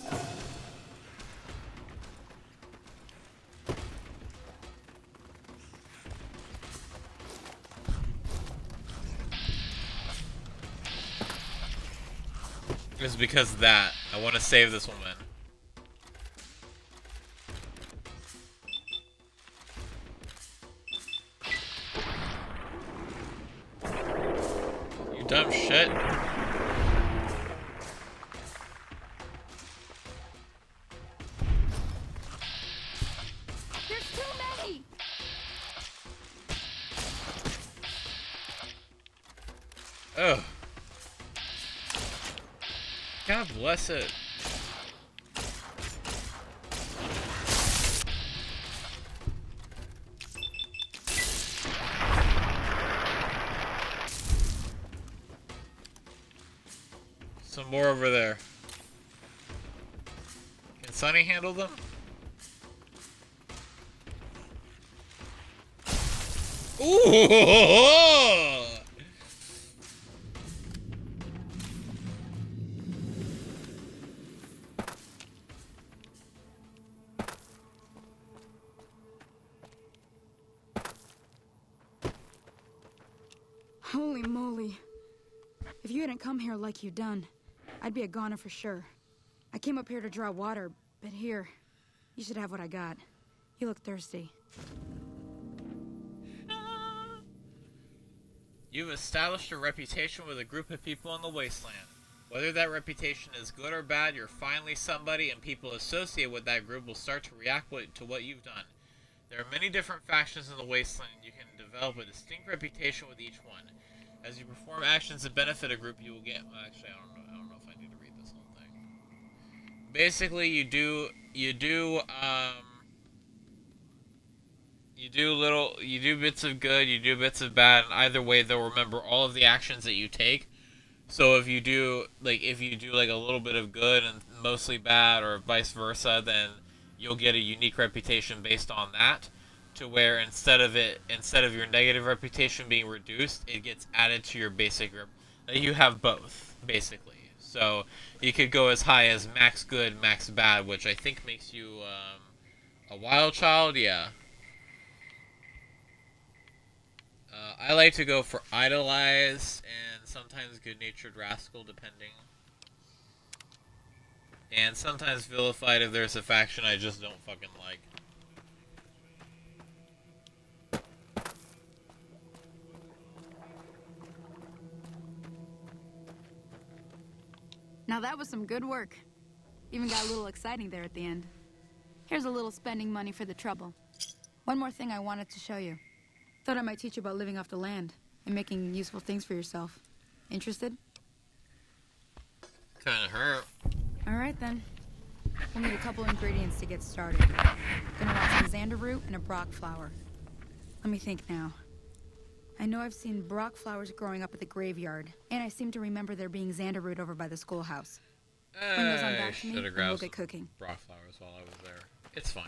of that. I want to save this woman. You dumb shit. There's too many! Ugh. God bless it. Some more over there. Can Sonny handle them? Ooh! Holy moly. If you hadn't come here like you done, I'd be a goner for sure. I came up here to draw water, but here, you should have what I got. You look thirsty. You've established a reputation with a group of people in the wasteland. Whether that reputation is good or bad, you're finally somebody, and people associated with that group will start to react to what you've done. There are many different factions in the wasteland. You can develop a distinct reputation with each one. As you perform actions that benefit a group, you will get... Well, actually, I don't know if I need to read this whole thing. Basically, you do bits of good, you do bits of bad, and either way they'll remember all of the actions that you take. So if you do like a little bit of good and mostly bad, or vice versa, then you'll get a unique reputation based on that, to where instead of your negative reputation being reduced, it gets added to your basic you have both, basically. So you could go as high as max good, max bad, which I think makes you a wild child, yeah. I like to go for idolize and sometimes good-natured rascal, depending. And sometimes vilified if there's a faction I just don't fucking like. Now that was some good work. Even got a little exciting there at the end. Here's a little spending money for the trouble. One more thing I wanted to show you. Thought I might teach you about living off the land and making useful things for yourself. Interested? Kinda hurt. Alright then. We'll need a couple ingredients to get started. Gonna want some xander root and a brock flower. Let me think now. I know I've seen brock flowers growing up at the graveyard, and I seem to remember there being xander root over by the schoolhouse. Bring those on back to me, and we'll get cooking. Brock flowers while I was there. It's fine.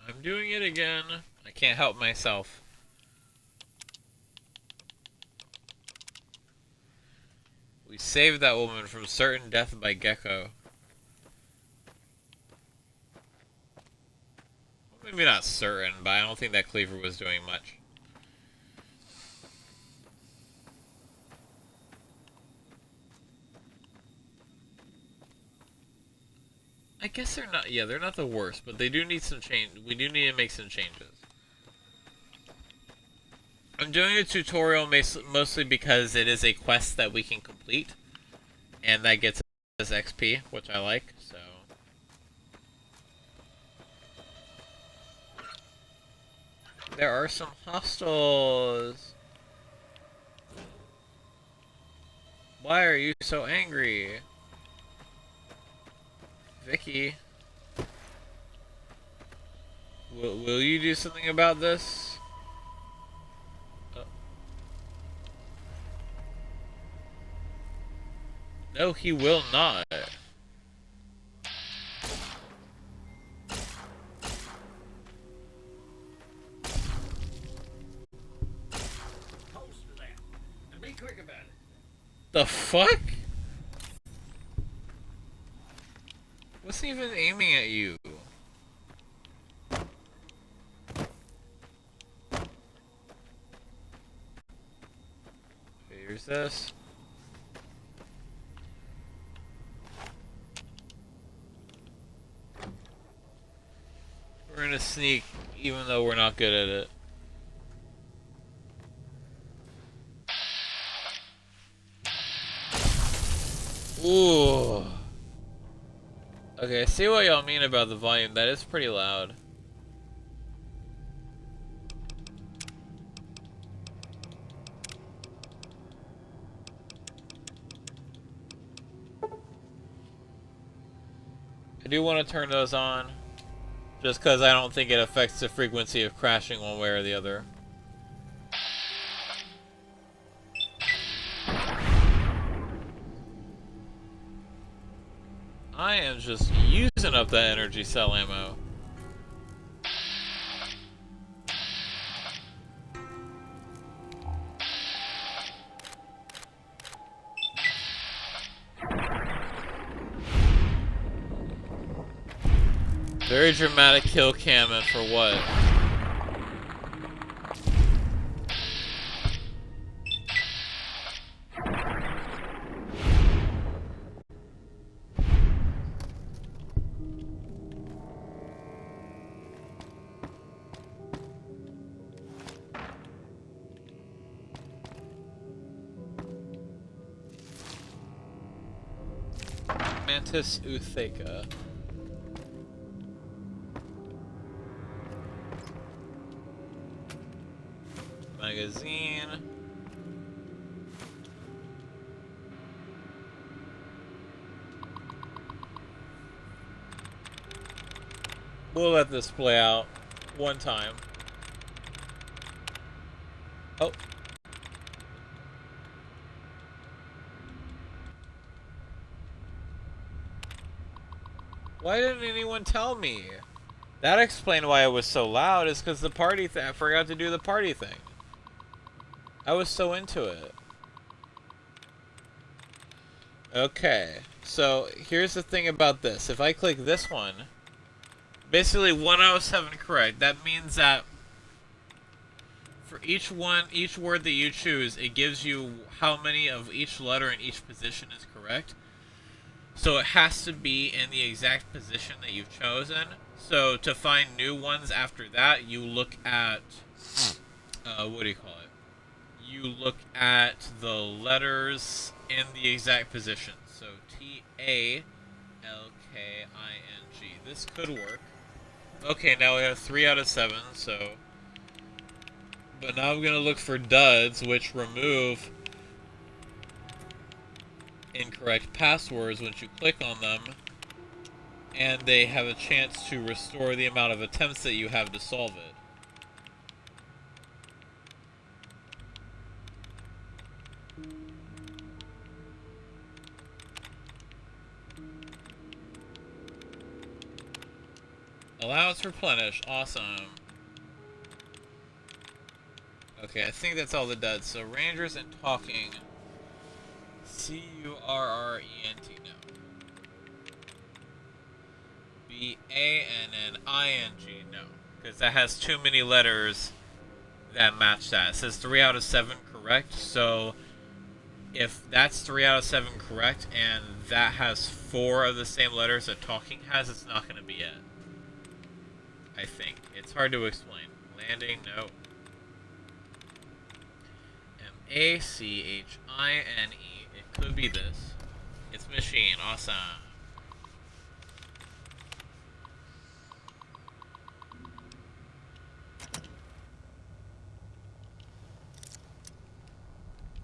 I'm doing it again. I can't help myself. We saved that woman from certain death by Gecko. Maybe not certain, but I don't think that cleaver was doing much. I guess they're not, yeah, they're not the worst, but they do need some change. We do need to make some changes. I'm doing a tutorial mostly because it is a quest that we can complete, and that gets us XP, which I like, so. There are some hostiles. Why are you so angry? Vicky. Will you do something about this? No, he will not. The fuck? What's he even aiming at you? Here's this. We're gonna sneak, even though we're not good at it. Ooh. Okay, I see what y'all mean about the volume. That is pretty loud. I do want to turn those on, just because I don't think it affects the frequency of crashing one way or the other. I am just using up that energy cell ammo. Very dramatic kill cam, and for what? Mantis Utheca. Magazine. We'll let this play out one time. Oh. Why didn't anyone tell me? That explained why it was so loud, is because the party thing. I forgot to do the party thing. I was so into it. Okay, so here's the thing about this. If I click this one, basically 1 out of 7 correct. That means that for each word that you choose, it gives you how many of each letter in each position is correct. So it has to be in the exact position that you've chosen. So to find new ones after that, you look at, what do you call it? You look at the letters in the exact position. So T-A-L-K-I-N-G. This could work. Okay, now we have 3 out of 7, so... But now I'm going to look for duds, which remove incorrect passwords once you click on them. And they have a chance to restore the amount of attempts that you have to solve it. Allowance replenished. Awesome. Okay, I think that's all the duds. So Rangers and Talking. C-U-R-R-E-N-T. No. B-A-N-N-I-N-G. No. Because that has too many letters that match that. It says 3 out of 7 correct. So if that's 3 out of 7 correct and that has 4 of the same letters that Talking has, it's not going to be it. I think. It's hard to explain. Landing, no. M-A-C-H-I-N-E. It could be this. It's machine. Awesome.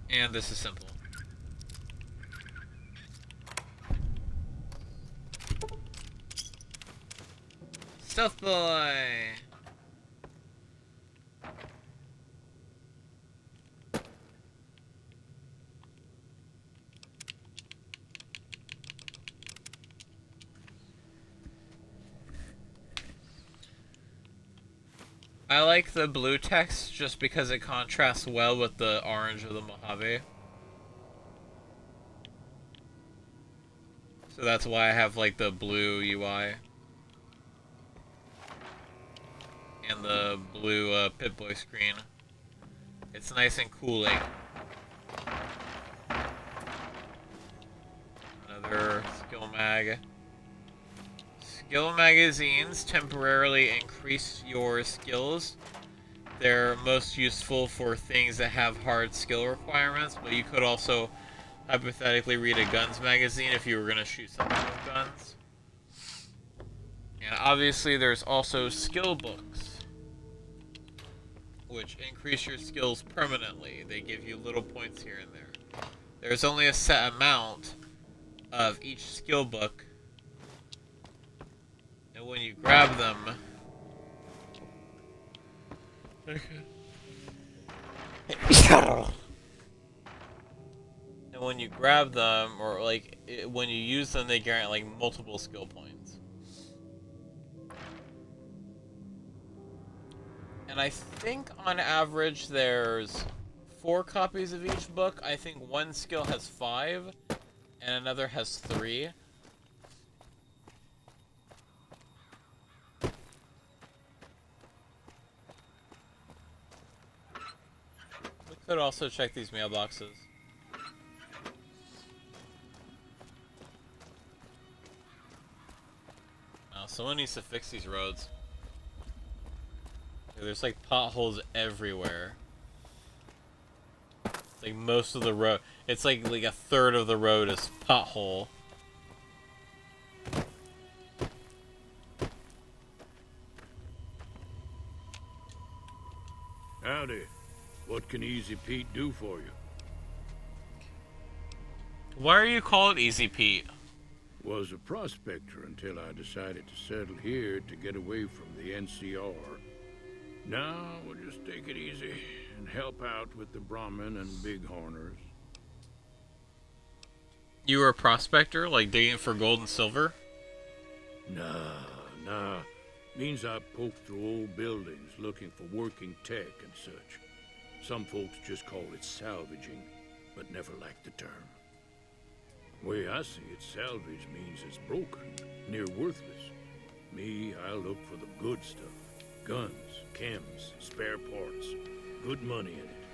And this is simple. Stealth boy! I like the blue text just because it contrasts well with the orange of the Mojave. So that's why I have like the blue UI. And the blue Pip-Boy screen. It's nice and cooling. Another skill mag. Skill magazines temporarily increase your skills. They're most useful for things that have hard skill requirements, but you could also hypothetically read a guns magazine if you were going to shoot something with guns. And obviously there's also skill books, which increase your skills permanently. They give you little points here and there. There's only a set amount of each skill book, and when you grab them... And when you grab them, or like when you use them, they grant like multiple skill points. And I think on average there's 4 copies of each book. I think one skill has 5, and another has 3. We could also check these mailboxes. Someone needs to fix these roads. There's like potholes everywhere. It's like most of the road. It's like a third of the road is pothole. Howdy. What can Easy Pete do for you? Why are you called Easy Pete? Was a prospector until I decided to settle here to get away from the NCR. Now we'll just take it easy and help out with the Brahmin and Bighorners. You were a prospector, like digging for gold and silver? Nah. Means I poke through old buildings looking for working tech and such. Some folks just call it salvaging, but never liked the term. Way I see it, salvage means it's broken, near worthless. Me, I look for the good stuff. Guns, chems, spare parts. Good money in it.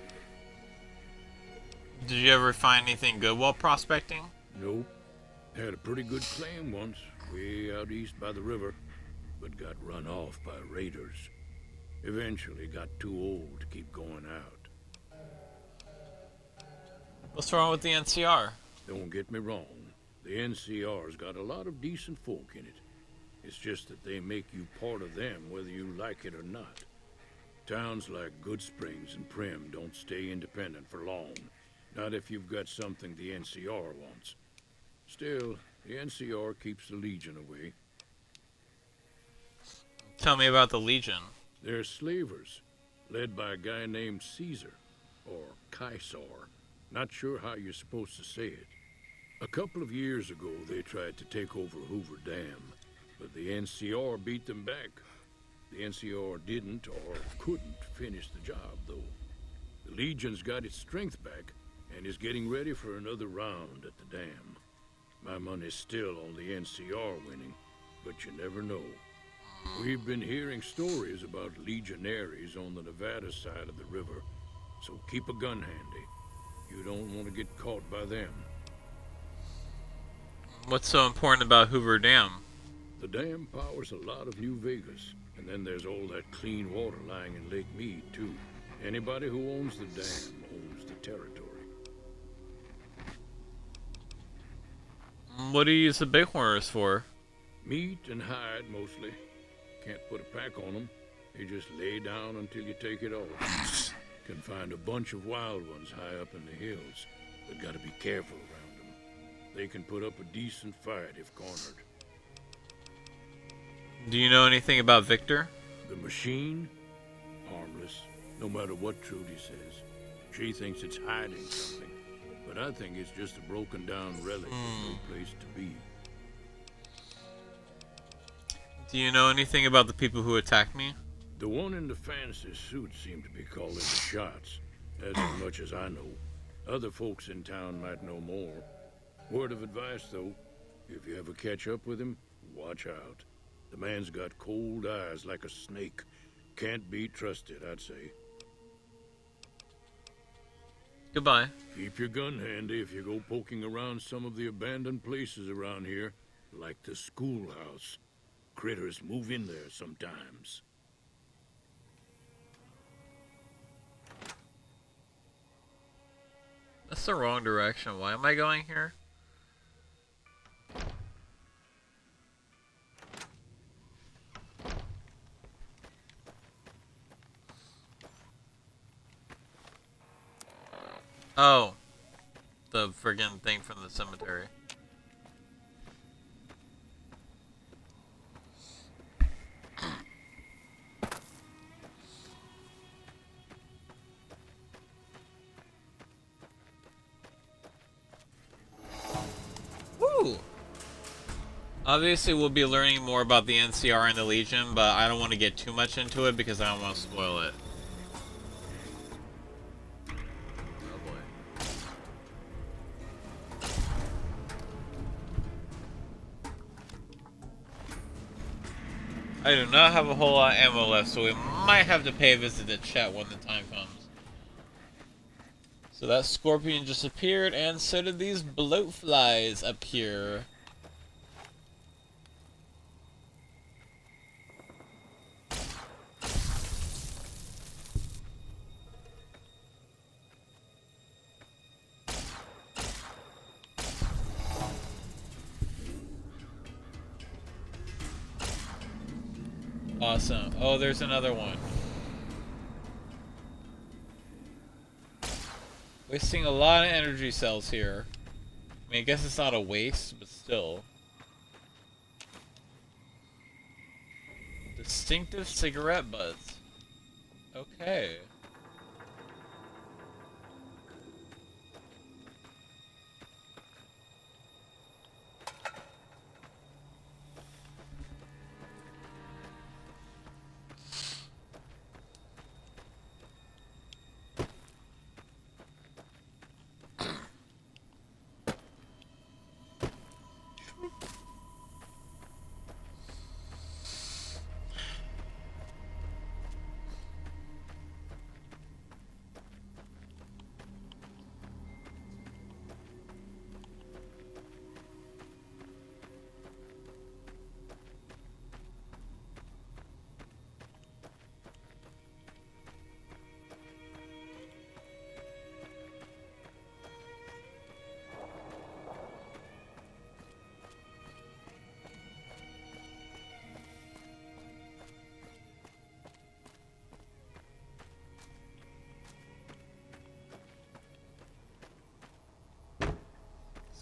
Did you ever find anything good while prospecting? Nope. Had a pretty good claim once, way out east by the river, but got run off by raiders. Eventually got too old to keep going out. What's wrong with the NCR? Don't get me wrong. The NCR's got a lot of decent folk in it. It's just that they make you part of them whether you like it or not. Towns like Goodsprings and Prim don't stay independent for long. Not if you've got something the NCR wants. Still, the NCR keeps the Legion away. Tell me about the Legion. They're slavers, led by a guy named Caesar, or Caesar. Not sure how you're supposed to say it. A couple of years ago, they tried to take over Hoover Dam, but the NCR beat them back. The NCR didn't or couldn't finish the job, though. The Legion's got its strength back and is getting ready for another round at the dam. My money's still on the NCR winning, but you never know. We've been hearing stories about legionaries on the Nevada side of the river, so keep a gun handy. You don't want to get caught by them. What's so important about Hoover Dam? The dam powers a lot of New Vegas, and then there's all that clean water lying in Lake Mead, too. Anybody who owns the dam owns the territory. What do you use the Bighorners for? Meat and hide, mostly. Can't put a pack on them. They just lay down until you take it off. Can find a bunch of wild ones high up in the hills, but gotta be careful around them. They can put up a decent fight if cornered. Do you know anything about Victor? The machine? Harmless, no matter what Trudy says. She thinks it's hiding something, but I think it's just a broken down relic with no place to be. Do you know anything about the people who attacked me? The one in the fancy suit seemed to be calling the shots. That's as much as I know. Other folks in town might know more. Word of advice, though, if you ever catch up with him, watch out. The man's got cold eyes like a snake. Can't be trusted, I'd say. Goodbye. Keep your gun handy if you go poking around some of the abandoned places around here, like the schoolhouse. Critters move in there sometimes. That's the wrong direction. Why am I going here? Oh. The friggin' thing from the cemetery. Woo! Obviously, we'll be learning more about the NCR and the Legion, but I don't want to get too much into it because I don't want to spoil it. Oh boy. I do not have a whole lot of ammo left, so we might have to pay a visit to Chet when the time comes. So that scorpion just appeared, and so did these bloatflies appear. Awesome. Oh, there's another one. Wasting a lot of energy cells here. I mean, I guess it's not a waste, but still. Distinctive cigarette butts. Okay.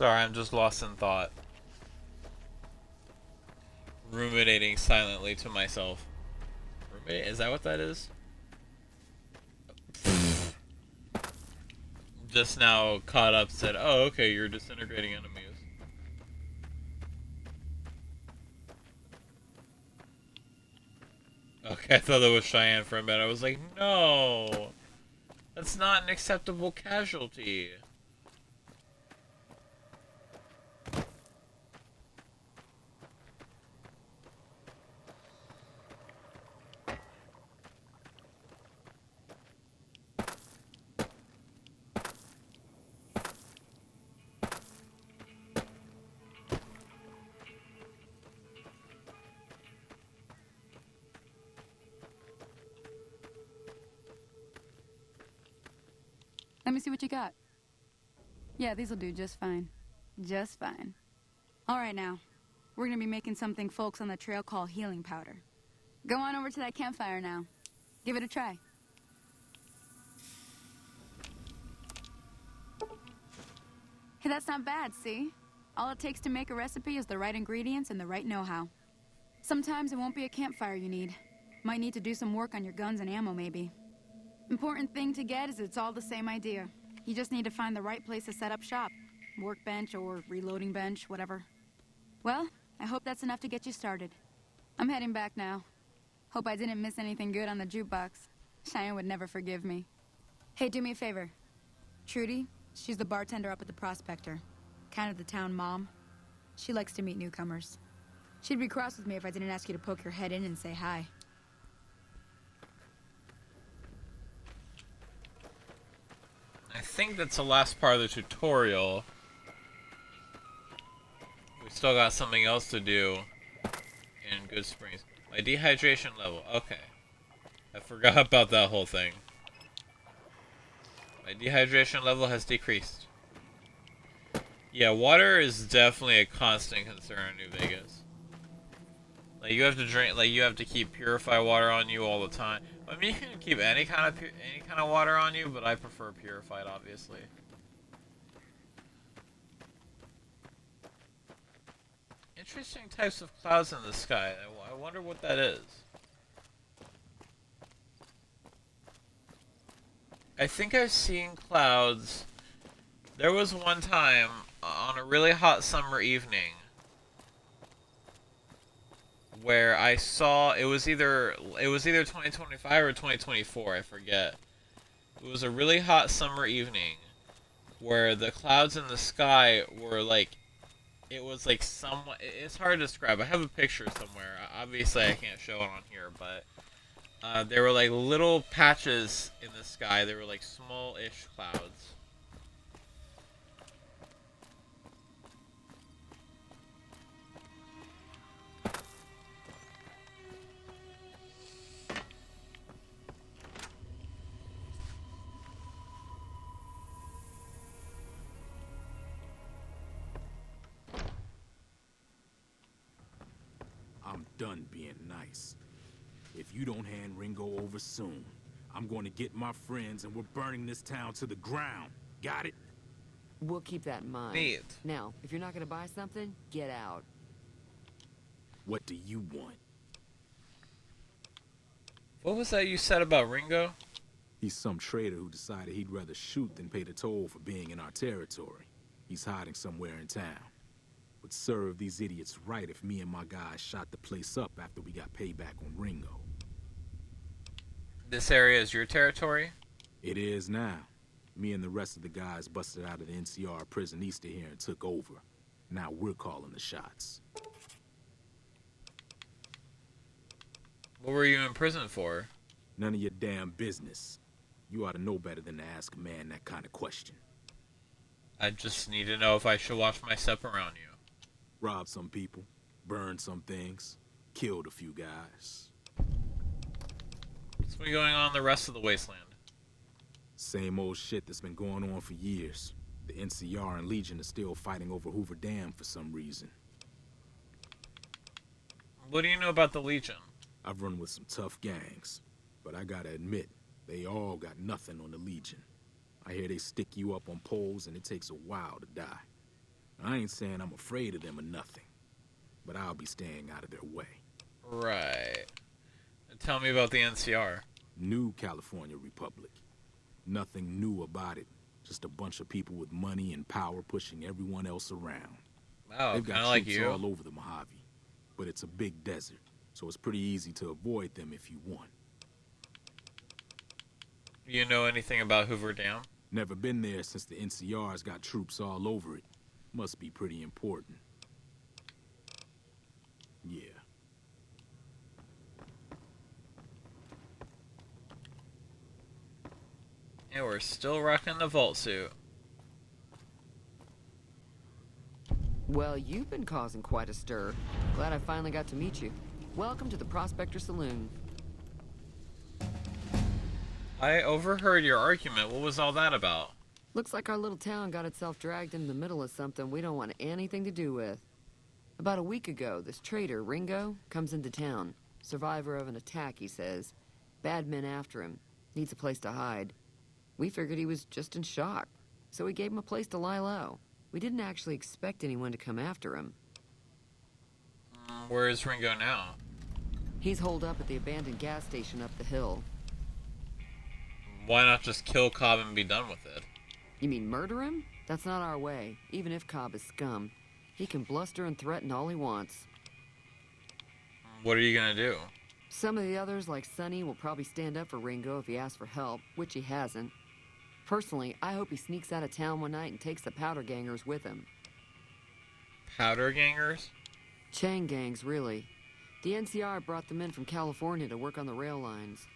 Sorry, I'm just lost in thought. Ruminating silently to myself. Ruminate? Is that what that is? Just now caught up, said, oh, okay, you're disintegrating enemies. Okay, I thought that was Cheyenne for a minute. I was like, no! That's not an acceptable casualty. Let me see what you got. Yeah, these'll do just fine. Just fine. All right now, we're gonna be making something folks on the trail call healing powder. Go on over to that campfire now. Give it a try. Hey, that's not bad, see? All it takes to make a recipe is the right ingredients and the right know-how. Sometimes it won't be a campfire you need. Might need to do some work on your guns and ammo, maybe. Important thing to get is it's all the same idea. You just need to find the right place to set up shop. Workbench or reloading bench, whatever. Well, I hope that's enough to get you started. I'm heading back now. Hope I didn't miss anything good on the jukebox. Cheyenne would never forgive me. Hey, do me a favor. Trudy, she's the bartender up at the Prospector. Kind of the town mom. She likes to meet newcomers. She'd be cross with me if I didn't ask you to poke your head in and say hi. I think that's the last part of the tutorial. We still got something else to do in Goodsprings. My dehydration level. Okay. I forgot about that whole thing. My dehydration level has decreased. Yeah, water is definitely a constant concern in New Vegas. Like you have to drink, like you have to keep purified water on you all the time. I mean, you can keep any kind of water on you, but I prefer purified, obviously. Interesting types of clouds in the sky. I wonder what that is. I think I've seen clouds. There was one time on a really hot summer evening where I saw it was either 2025 or 2024, I forget. It was a really hot summer evening where the clouds in the sky were like, it was like somewhat, it's hard to describe. I have a picture somewhere. Obviously I can't show it on here, but there were like little patches in the sky. They were like small-ish clouds. I'm done being nice. If you don't hand Ringo over soon, I'm going to get my friends and we're burning this town to the ground. Got it? We'll keep that in mind. Neat. Now, if you're not gonna buy something, get out. What do you want? What was that you said about Ringo? He's some trader who decided he'd rather shoot than pay the toll for being in our territory. He's hiding somewhere in town. Would serve these idiots right if me and my guys shot the place up after we got payback on Ringo. This area is your territory? It is now. Me and the rest of the guys busted out of the NCR prison east of here and took over. Now we're calling the shots. What were you in prison for? None of your damn business. You ought to know better than to ask a man that kind of question. I just need to know if I should watch my step around you. Robbed some people, burned some things, killed a few guys. What's been going on in the rest of the wasteland? Same old shit that's been going on for years. The NCR and Legion are still fighting over Hoover Dam for some reason. What do you know about the Legion? I've run with some tough gangs, but I gotta admit, they all got nothing on the Legion. I hear they stick you up on poles and it takes a while to die. I ain't saying I'm afraid of them or nothing, but I'll be staying out of their way. Right. And tell me about the NCR. New California Republic. Nothing new about it. Just a bunch of people with money and power pushing everyone else around. Oh, they've got kind of like troops you. all over the Mojave, but it's a big desert, so it's pretty easy to avoid them if you want. You know anything about Hoover Dam? Never been there since the NCR's got troops all over it. Must be pretty important. Yeah. Yeah, we're still rocking the vault suit. Well, you've been causing quite a stir. Glad I finally got to meet you. Welcome to the Prospector Saloon. I overheard your argument. What was all that about? Looks like our little town got itself dragged into the middle of something we don't want anything to do with. About a week ago, this trader, Ringo, comes into town. Survivor of an attack, he says. Bad men after him. Needs a place to hide. We figured he was just in shock, so we gave him a place to lie low. We didn't actually expect anyone to come after him. Where is Ringo now? He's holed up at the abandoned gas station up the hill. Why not just kill Cobb and be done with it? You mean murder him? That's not our way, even if Cobb is scum. He can bluster and threaten all he wants. What are you gonna do? Some of the others, like Sonny, will probably stand up for Ringo if he asks for help, which he hasn't. Personally, I hope he sneaks out of town one night and takes the powder gangers with him. Powder gangers? Chain gangs, really. The NCR brought them in from California to work on the rail lines.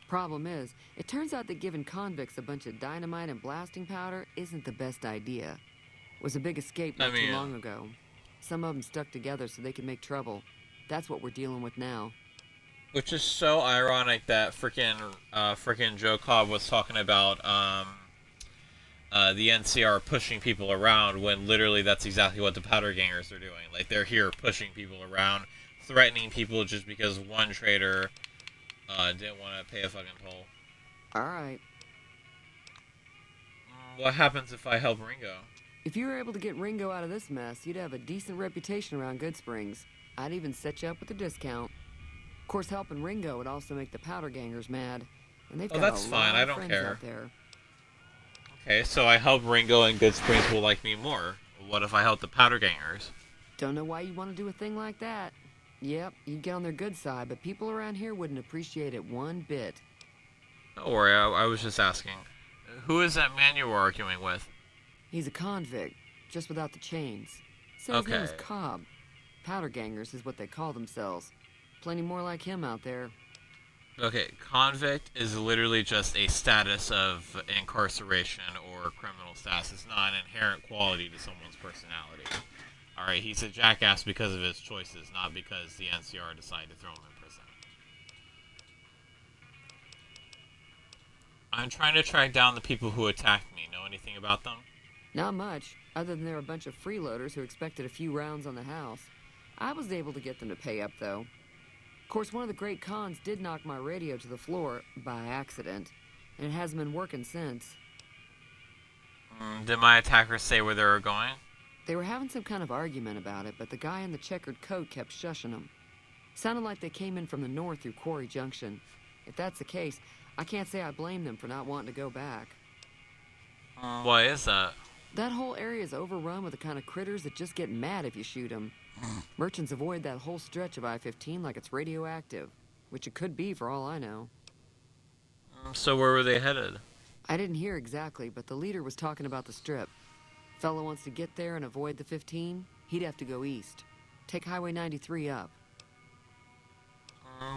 Problem is, it turns out that giving convicts a bunch of dynamite and blasting powder isn't the best idea. It was a big escape not too long ago. Some of them stuck together so they could make trouble. That's what we're dealing with now. Which is so ironic that frickin' Joe Cobb was talking about the NCR pushing people around when literally that's exactly what the powder gangers are doing. Like, they're here pushing people around, threatening people just because one trader didn't want to pay a fucking toll. Alright. What happens if I help Ringo? If you were able to get Ringo out of this mess, you'd have a decent reputation around Goodsprings. I'd even set you up with a discount. Of course, helping Ringo would also make the powder gangers mad. And they've got that's a fine. lot I of don't friends care. out there. Okay, so I help Ringo and Goodsprings will like me more. What if I help the powder gangers? Don't know why you'd want to do a thing like that. Yep, you'd get on their good side, but people around here wouldn't appreciate it one bit. Don't worry, I was just asking. Who is that man you were arguing with? He's a convict, just without the chains. Says his name is Okay. Cobb. Powder gangers is what they call themselves. Plenty more like him out there. Okay, convict is literally just a status of incarceration or criminal status. It's not an inherent quality to someone's personality. Alright, he's a jackass because of his choices, not because the NCR decided to throw him in prison. I'm trying to track down the people who attacked me. Know anything about them? Not much, other than they're a bunch of freeloaders who expected a few rounds on the house. I was able to get them to pay up, though. Of course, one of the great cons did knock my radio to the floor by accident, and it hasn't been working since. Did my attackers say where they were going? They were having some kind of argument about it, but the guy in the checkered coat kept shushing them. Sounded like they came in from the north through Quarry Junction. If that's the case, I can't say I blame them for not wanting to go back. Why is that? That whole area is overrun with the kind of critters that just get mad if you shoot them. Merchants avoid that whole stretch of I-15 like it's radioactive, which it could be for all I know. So where were they headed? I didn't hear exactly, but the leader was talking about the strip. Fellow wants to get there and avoid the 15, he'd have to go east. Take Highway 93 up.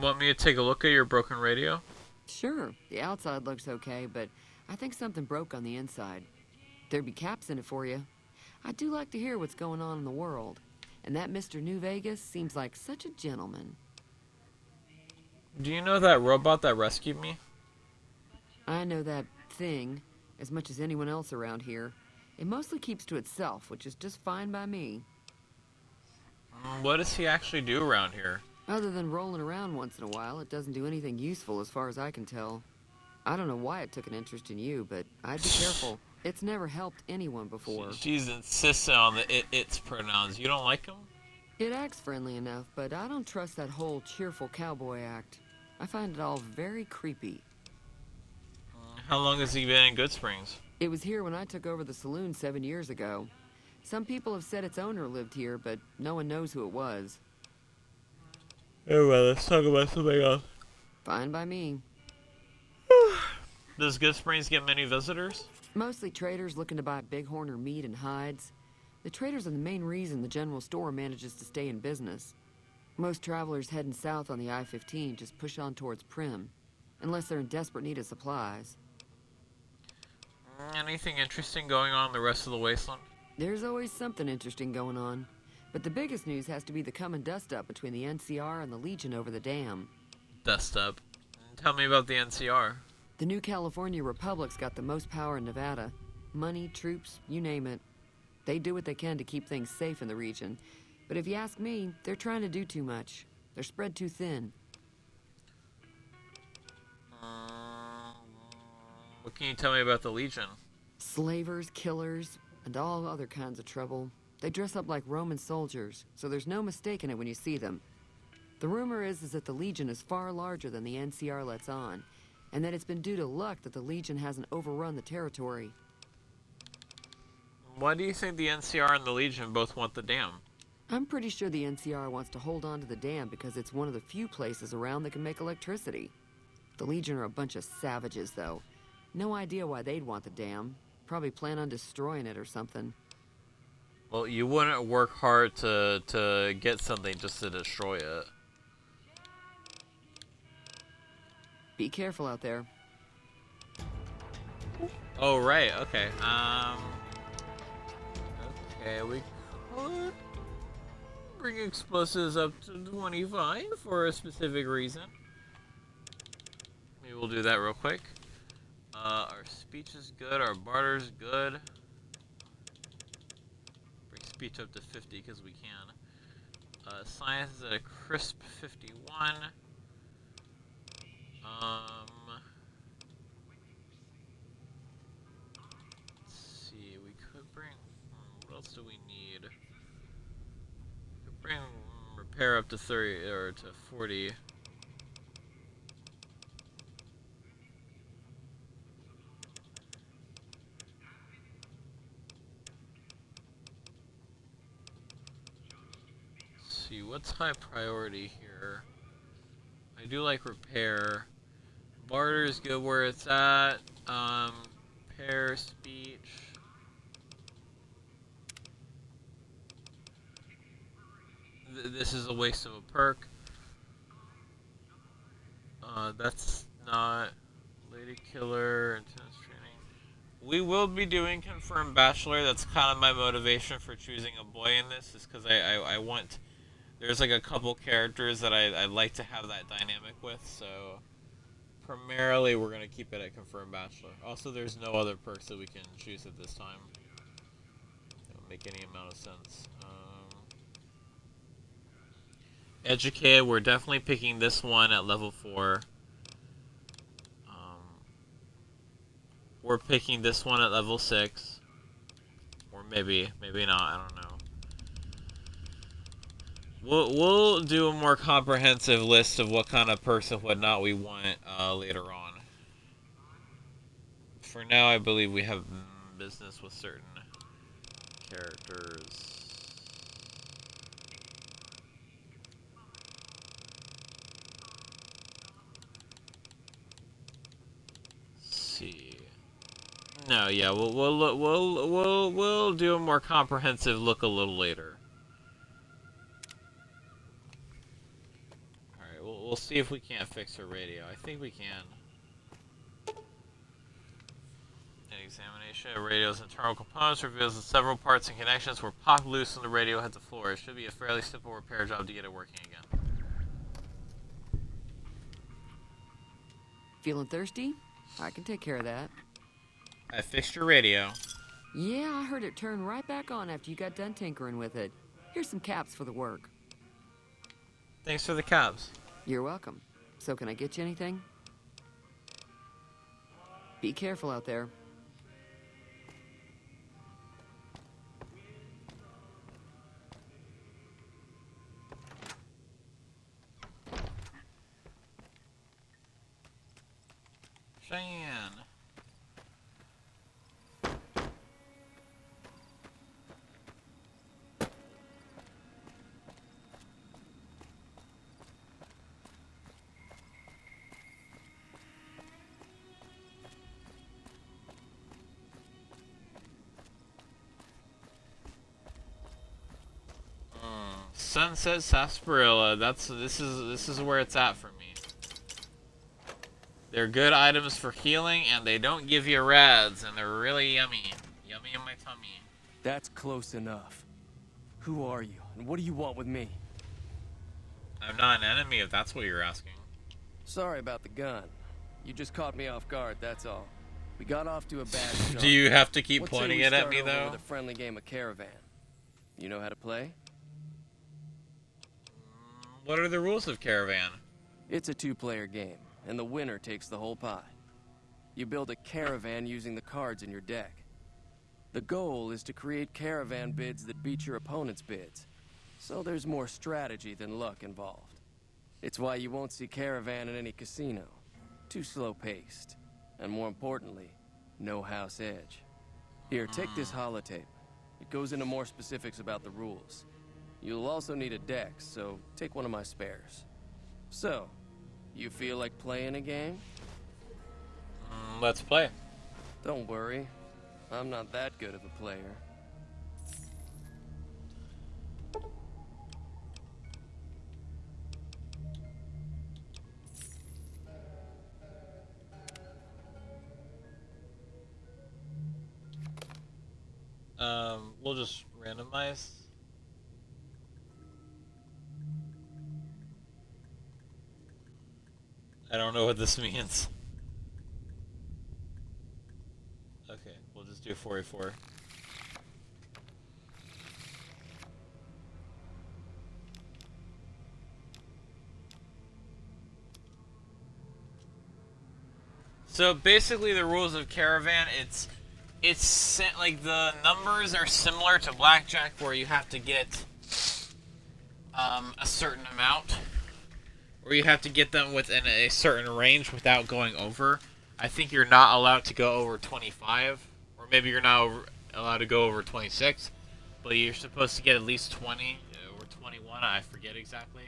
Want me to take a look at your broken radio? Sure, the outside looks okay, but I think something broke on the inside. There'd be caps in it for you. I do like to hear what's going on in the world. And that Mr. New Vegas seems like such a gentleman. Do you know that robot that rescued me? I know that thing as much as anyone else around here. It mostly keeps to itself, which is just fine by me. What does he actually do around here? Other than rolling around once in a while, it doesn't do anything useful as far as I can tell. I don't know why it took an interest in you, but I'd be careful. It's never helped anyone before. She's insistent on the it's pronouns. You don't like him? It acts friendly enough, but I don't trust that whole cheerful cowboy act. I find it all very creepy. How long has he been in Goodsprings? It was here when I took over the saloon 7 years ago. Some people have said its owner lived here, but no one knows who it was. Anyway, let's talk about something else. Fine by me. Does Goodsprings get many visitors? Mostly traders looking to buy bighorn or meat and hides. The traders are the main reason the general store manages to stay in business. Most travelers heading south on the I-15 just push on towards Prim, unless they're in desperate need of supplies. Anything interesting going on in the rest of the wasteland? There's always something interesting going on, but the biggest news has to be the coming dust-up between the NCR and the Legion over the dam. Dust up. Tell me about the NCR. The new California Republic's got the most power in Nevada. Money, troops, you name it. They do what they can to keep things safe in the region. But if you ask me, they're trying to do too much. They're spread too thin. What can you tell me about the Legion? Slavers, killers, and all other kinds of trouble. They dress up like Roman soldiers, so there's no mistaking it when you see them. The rumor is that the Legion is far larger than the NCR lets on, and that it's been due to luck that the Legion hasn't overrun the territory. Why do you think the NCR and the Legion both want the dam? I'm pretty sure the NCR wants to hold on to the dam because it's one of the few places around that can make electricity. The Legion are a bunch of savages, though. No idea why they'd want the dam. Probably plan on destroying it or something. Well, you wouldn't work hard to get something just to destroy it. Be careful out there. Oh, right, okay. Okay, we could bring explosives up to 25 for a specific reason. Maybe we'll do that real quick. Our speech is good. Our barter's good. Bring speech up to 50 because we can. Science is at a crisp 51. Let's see. We could bring. What else do we need? We could bring repair up to 30 or to 40. See what's high priority here. I do like repair. Barter is good where it's at. Pair speech. This is a waste of a perk. That's not lady killer intense training. We will be doing confirmed bachelor. That's kind of my motivation for choosing a boy in this, is because I want. There's like a couple characters that I like to have that dynamic with, so primarily we're going to keep it at confirmed bachelor. Also, there's no other perks that we can choose at this time. Don't make any amount of sense. Educated, we're definitely picking this one at level 4. We're picking this one at level 6. Or maybe not, I don't know. We'll do a more comprehensive list of what kind of perks and whatnot we want later on. For now, I believe we have business with certain characters. Let's see. No, yeah, we'll do a more comprehensive look a little later. We'll see if we can't fix her radio. I think we can. An examination of radio's internal components reveals that several parts and connections were popped loose when the radio hit the floor. It should be a fairly simple repair job to get it working again. Feeling thirsty? I can take care of that. I fixed your radio. Yeah, I heard it turn right back on after you got done tinkering with it. Here's some caps for the work. Thanks for the caps. You're welcome. So can I get you anything? Be careful out there. Cheyenne. Sunset Sarsaparilla. This is where it's at for me. They're good items for healing, and they don't give you rads, and they're really yummy. Yummy in my tummy. That's close enough. Who are you, and what do you want with me? I'm not an enemy, if that's what you're asking. Sorry about the gun. You just caught me off guard, that's all. We got off to a bad start. Do you have to keep Let's say pointing we it at start me, over though? with a friendly game of Caravan. You know how to play? What are the rules of Caravan? It's a 2-player game, and the winner takes the whole pie. You build a caravan using the cards in your deck. The goal is to create caravan bids that beat your opponent's bids, so there's more strategy than luck involved. It's why you won't see Caravan in any casino. Too slow-paced. And more importantly, no house edge. Here, take this holotape. It goes into more specifics about the rules. You'll also need a deck, so take one of my spares. So, you feel like playing a game? Let's play. Don't worry. I'm not that good of a player. We'll just randomize. I don't know what this means. Okay, we'll just do 44. So basically, the rules of Caravan, it's like the numbers are similar to Blackjack, where you have to get a certain amount, or you have to get them within a certain range without going over. I think you're not allowed to go over 25, or maybe you're not allowed to go over 26, but you're supposed to get at least 20 or 21. I forget exactly.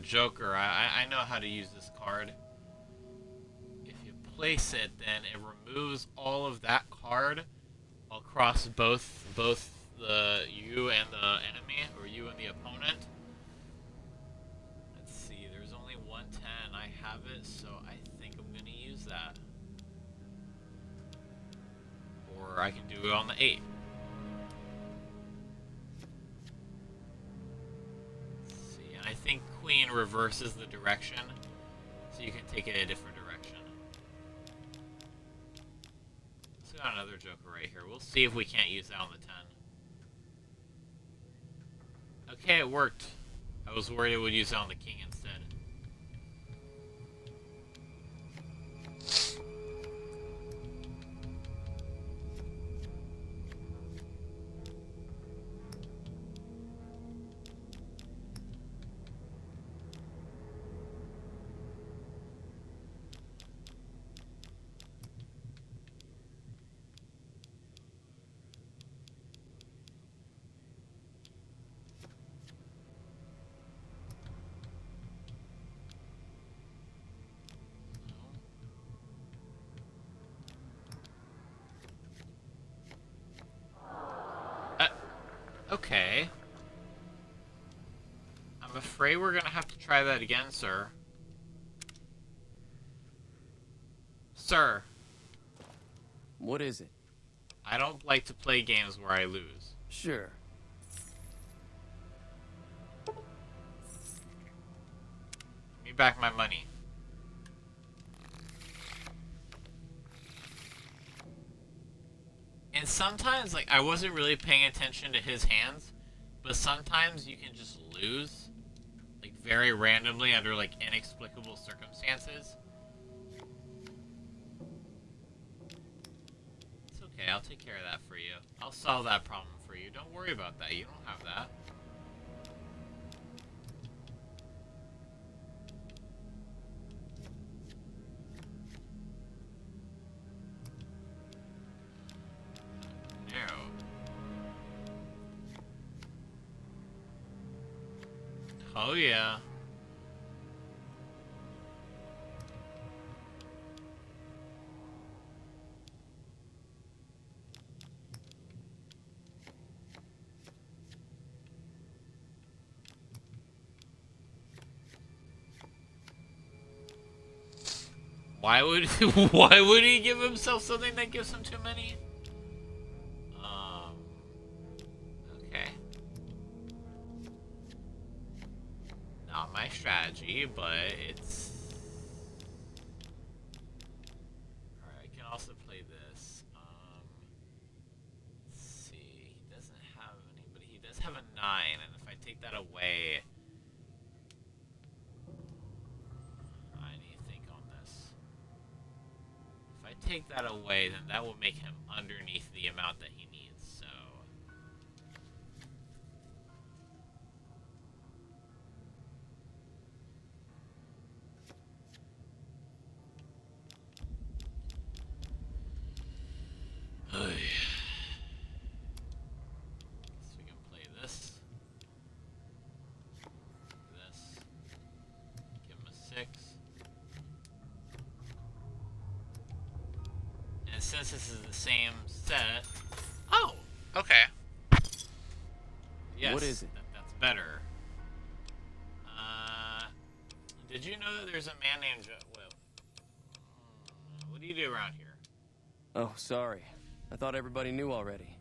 Joker, I know how to use this card. If you place it, then it removes all of that card across both the you and the enemy, or you and the opponent. Let's see, there's only 110. I have it, so I think I'm gonna use that. Or I can do it on the 8. I think Queen reverses the direction, so you can take it a different direction. Let's got another Joker right here. We'll see if we can't use that on the 10. Okay, it worked. I was worried it would use it on the King instead. Okay. I'm afraid we're gonna have to try that again, sir. Sir. What is it? I don't like to play games where I lose. Sure. Give me back my money. And sometimes, like, I wasn't really paying attention to his hands, but sometimes you can just lose, like, very randomly under, like, inexplicable circumstances. It's okay, I'll take care of that for you. I'll solve that problem for you. Don't worry about that. You don't have that. Oh yeah. Why would why would he give himself something that gives him too many? Okay. Not my strategy, but it's... Alright, I can also play this. Let's see. He doesn't have any, but he does have a 9, and if I take that away... I need to think on this. If I take that away, then that will make him underneath the amount that he needs, so... So we can play this. This. Give him a 6. And since this is the same set... Oh! Okay. Yes, What is it? That's better. Did you know that there's a man named what do you do around here? Oh, sorry. I thought everybody knew already.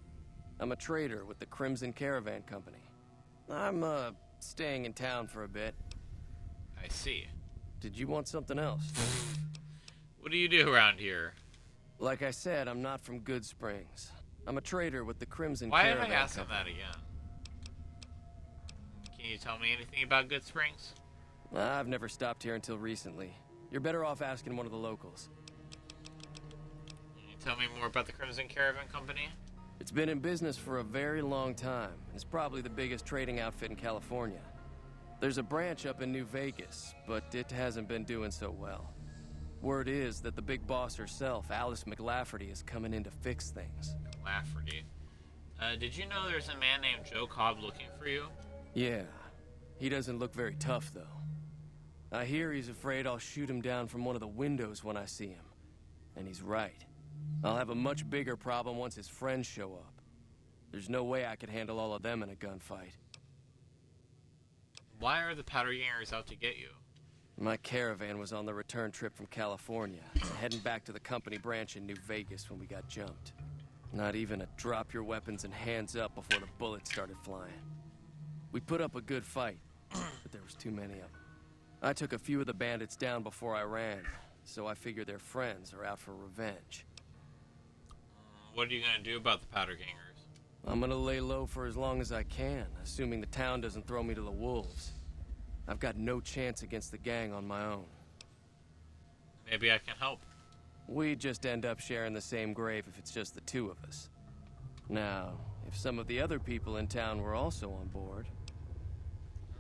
I'm a trader with the Crimson Caravan Company. I'm, staying in town for a bit. I see. Did you want something else? What do you do around here? Like I said, I'm not from Goodsprings. I'm a trader with the Crimson Why Caravan am I asking Company. that again? Can you tell me anything about Goodsprings? I've never stopped here until recently. You're better off asking one of the locals. Can you tell me more about the Crimson Caravan Company? It's been in business for a very long time. It's probably the biggest trading outfit in California. There's a branch up in New Vegas, but it hasn't been doing so well. Word is that the big boss herself, Alice McLafferty, is coming in to fix things. McLafferty. Did you know there's a man named Joe Cobb looking for you? Yeah. He doesn't look very tough, though. I hear he's afraid I'll shoot him down from one of the windows when I see him. And he's right. I'll have a much bigger problem once his friends show up. There's no way I could handle all of them in a gunfight. Why are the powder gangers out to get you? My caravan was on the return trip from California, heading back to the company branch in New Vegas when we got jumped. Not even a drop your weapons and hands up before the bullets started flying. We put up a good fight, but there was too many of them. I took a few of the bandits down before I ran, so I figure their friends are out for revenge. What are you gonna do about the powder gangers? I'm gonna lay low for as long as I can, assuming the town doesn't throw me to the wolves. I've got no chance against the gang on my own. Maybe I can help. We just end up sharing the same grave if it's just the two of us. Now, if some of the other people in town were also on board...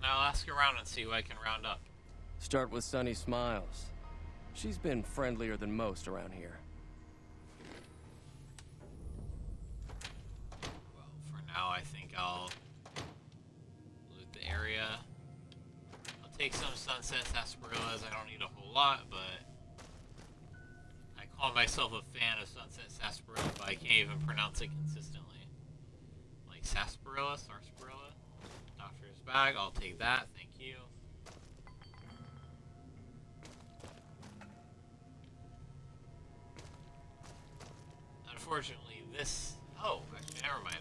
Now I'll ask around and see who I can round up. Start with Sunny Smiles. She's been friendlier than most around here. Well, for now I think I'll loot the area. I'll take some Sunset Sarsaparillas. I don't need a whole lot, but I call myself a fan of Sunset Sarsaparilla, but I can't even pronounce it consistently. Like sarsaparilla? Doctor's bag, I'll take that, thank you. Unfortunately, this... Oh, actually, never mind.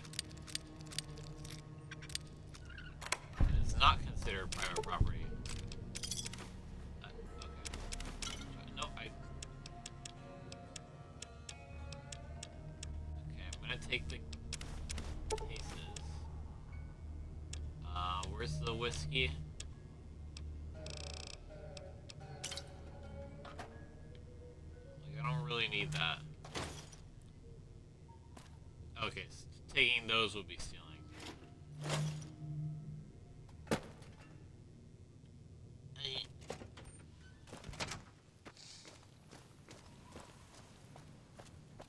It is not considered private property. Okay. No, Okay, I'm gonna take the cases. Where's the whiskey? Like, I don't really need that. Okay, so taking those will be stealing.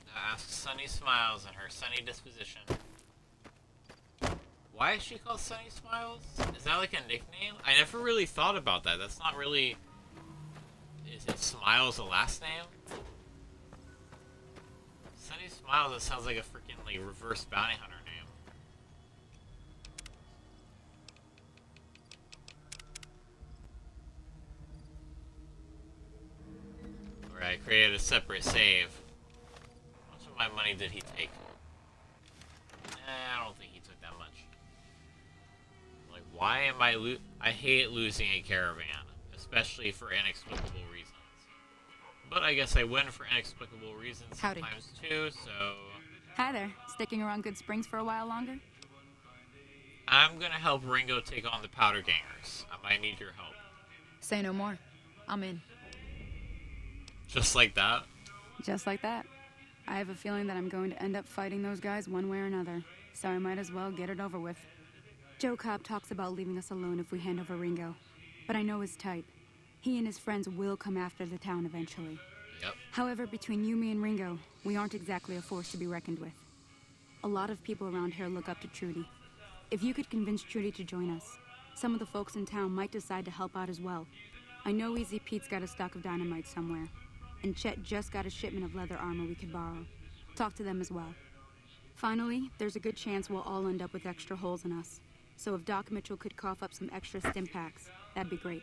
Now ask Sunny Smiles and her sunny disposition. Why is she called Sunny Smiles? Is that like a nickname? I never really thought about that. That's not really... Is it Smiles a last name? Sunny Smiles, that sounds like a freaking like reverse bounty hunter name. Alright, I created a separate save. How much of my money did he take? I don't think he took that much. Like, why am I hate losing a caravan, especially for inexplicable reasons. But I guess I win for inexplicable reasons Howdy. sometimes too, so... Hi there. Sticking around Goodsprings for a while longer? I'm gonna help Ringo take on the powder gangers. I might need your help. Say no more. I'm in. Just like that? Just like that. I have a feeling that I'm going to end up fighting those guys one way or another, so I might as well get it over with. Joe Cobb talks about leaving us alone if we hand over Ringo, but I know his type. He and his friends will come after the town eventually. Yep. However, between you, me, and Ringo, we aren't exactly a force to be reckoned with. A lot of people around here look up to Trudy. If you could convince Trudy to join us, some of the folks in town might decide to help out as well. I know Easy Pete's got a stock of dynamite somewhere, and Chet just got a shipment of leather armor we could borrow. Talk to them as well. Finally, there's a good chance we'll all end up with extra holes in us. So if Doc Mitchell could cough up some extra stim packs, that'd be great.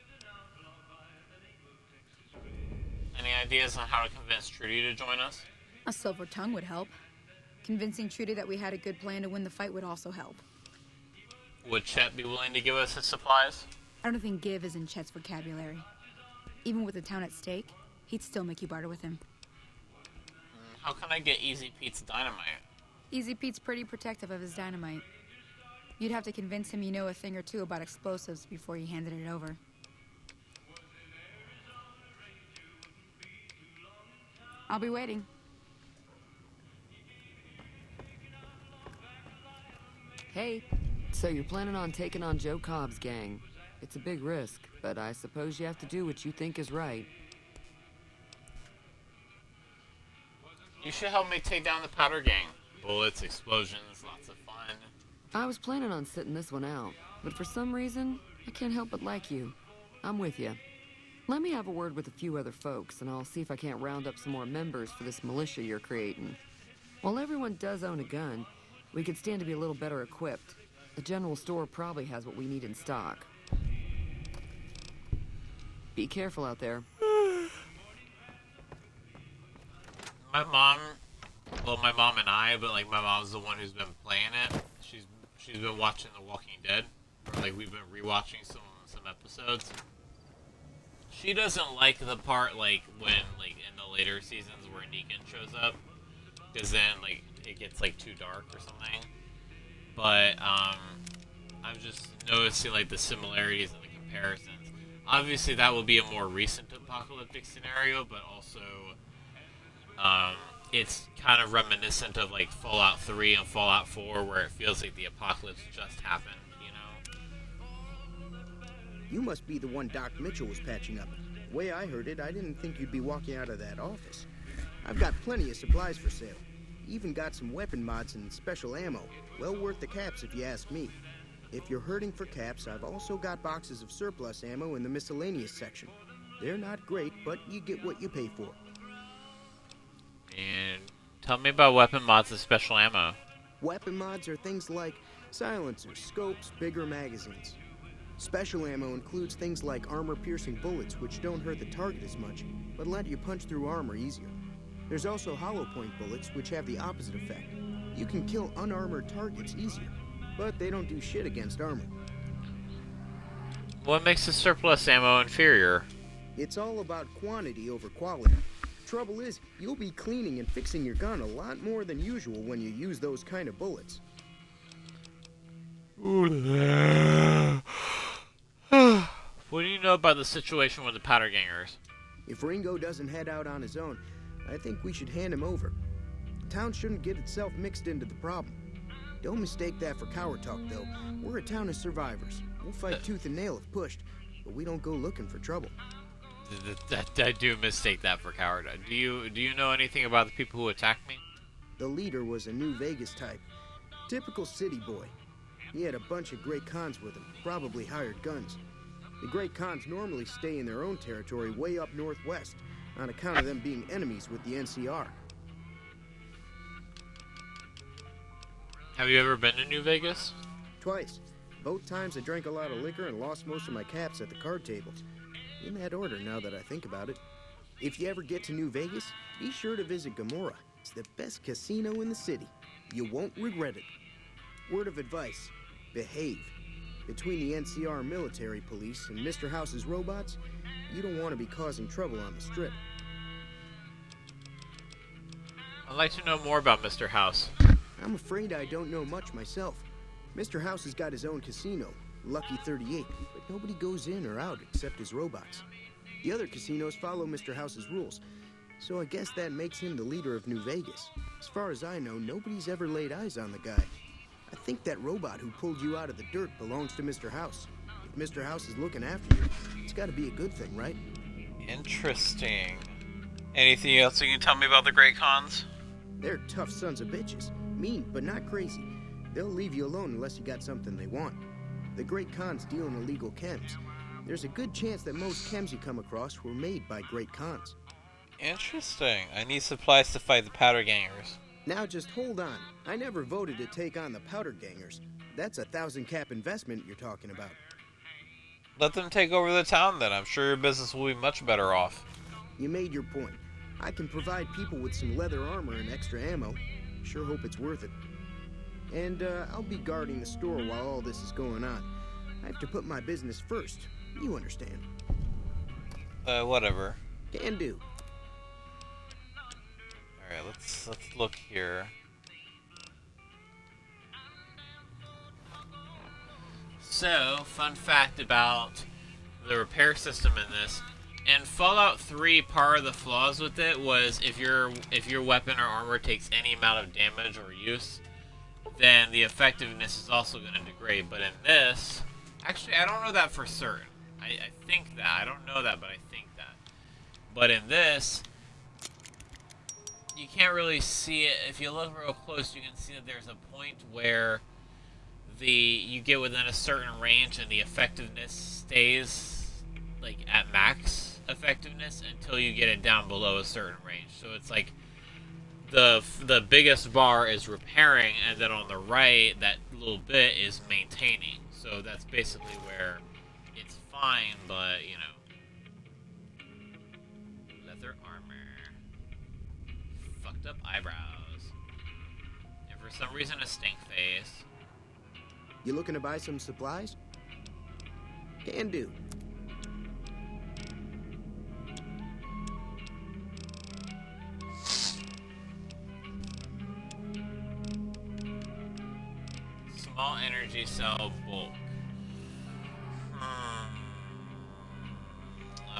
Any ideas on how to convince Trudy to join us? A silver tongue would help. Convincing Trudy that we had a good plan to win the fight would also help. Would Chet be willing to give us his supplies? I don't think give is in Chet's vocabulary. Even with the town at stake, he'd still make you barter with him. How can I get Easy Pete's dynamite? Easy Pete's pretty protective of his dynamite. You'd have to convince him you know a thing or two about explosives before you handed it over. I'll be waiting. Hey, so you're planning on taking on Joe Cobb's gang. It's a big risk, but I suppose you have to do what you think is right. You should help me take down the Powder Gang. Bullets, explosions, lots of fun. I was planning on sitting this one out, but for some reason, I can't help but like you. I'm with you. Let me have a word with a few other folks, and I'll see if I can't round up some more members for this militia you're creating. While everyone does own a gun, we could stand to be a little better equipped. The general store probably has what we need in stock. Be careful out there. My mom and I, but like my mom's the one who's been playing it. She's been watching The Walking Dead. Or, like we've been rewatching some episodes. She doesn't like the part like when like in the later seasons where Negan shows up, because then like it gets like too dark or something. But I'm just noticing like the similarities and the comparisons. Obviously that will be a more recent apocalyptic scenario, but also it's kind of reminiscent of like Fallout 3 and Fallout 4, where it feels like the apocalypse just happened, you know? You must be the one Doc Mitchell was patching up. The way I heard it, I didn't think you'd be walking out of that office. I've got plenty of supplies for sale. Even got some weapon mods and special ammo. Well worth the caps if you ask me. If you're hurting for caps, I've also got boxes of surplus ammo in the miscellaneous section. They're not great, but you get what you pay for. And tell me about weapon mods and special ammo. Weapon mods are things like silencers, scopes, bigger magazines. Special ammo includes things like armor-piercing bullets, which don't hurt the target as much, but let you punch through armor easier. There's also hollow point bullets, which have the opposite effect. You can kill unarmored targets easier, but they don't do shit against armor. What makes the surplus ammo inferior? It's all about quantity over quality. Trouble is, you'll be cleaning and fixing your gun a lot more than usual when you use those kind of bullets. What do you know about the situation with the Powder Gangers? If Ringo doesn't head out on his own, I think we should hand him over. The town shouldn't get itself mixed into the problem. Don't mistake that for coward talk, though. We're a town of survivors. We'll fight tooth and nail if pushed, but we don't go looking for trouble. I do mistake that for coward. Do you know anything about the people who attacked me? The leader was a New Vegas type. Typical city boy. He had a bunch of Great Khans with him, probably hired guns. The Great Khans normally stay in their own territory way up northwest, on account of them being enemies with the NCR. Have you ever been to New Vegas? Twice. Both times I drank a lot of liquor and lost most of my caps at the card tables. In that order, now that I think about it. If you ever get to New Vegas, be sure to visit Gomorrah. It's the best casino in the city. You won't regret it. Word of advice, behave. Between the NCR military police and Mr. House's robots, you don't want to be causing trouble on the strip. I'd like to know more about Mr. House. I'm afraid I don't know much myself. Mr. House has got his own casino, Lucky 38, but nobody goes in or out except his robots. The other casinos follow Mr. House's rules, so I guess that makes him the leader of New Vegas. As far as I know, nobody's ever laid eyes on the guy. I think that robot who pulled you out of the dirt belongs to Mr. House. If Mr. House is looking after you, it's got to be a good thing, right? Interesting. Anything else you can tell me about the Great Khans? They're tough sons of bitches. Mean, but not crazy. They'll leave you alone unless you got something they want. The Great Khans deal in illegal chems. There's a good chance that most chems you come across were made by Great Khans. Interesting. I need supplies to fight the Powder Gangers. Now just hold on. I never voted to take on the Powder Gangers. That's a 1,000 cap investment you're talking about. Let them take over the town then. I'm sure your business will be much better off. You made your point. I can provide people with some leather armor and extra ammo. Sure hope it's worth it. And, I'll be guarding the store while all this is going on. I have to put my business first. You understand. Whatever. Can do. Alright, let's look here. So, fun fact about the repair system in this. In Fallout 3, part of the flaws with it was if your weapon or armor takes any amount of damage or use, then the effectiveness is also going to degrade. But in this, actually, I don't know that for certain. I think that. I don't know that, but I think that. But in this, you can't really see it. If you look real close, you can see that there's a point where you get within a certain range and the effectiveness stays like at max effectiveness until you get it down below a certain range. So it's like the biggest bar is repairing, and then on the right, that little bit is maintaining. So that's basically where it's fine, but you know, leather armor, fucked up eyebrows, and for some reason a stink face. You looking to buy some supplies? Can do. Small energy cell bulk.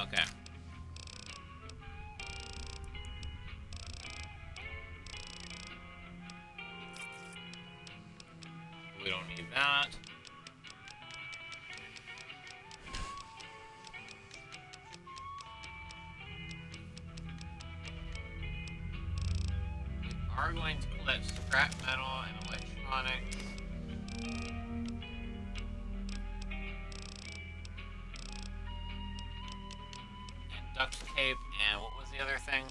Okay. We don't need that. We are going to collect scrap metal and electronics. And duct tape, and what was the other thing?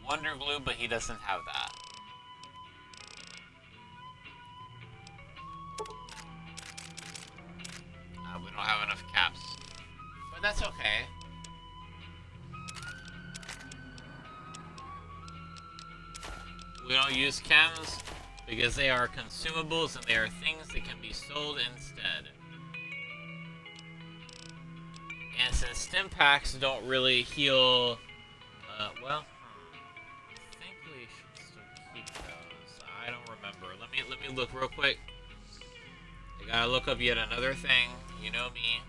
Wonder glue, but he doesn't have that. We don't have enough caps. But that's okay. We don't use chems because they are consumables and they are things that can be sold instead. And since stim packs don't really heal, well, I think we should still keep those. I don't remember. Let me look real quick. I gotta look up yet another thing. You know me.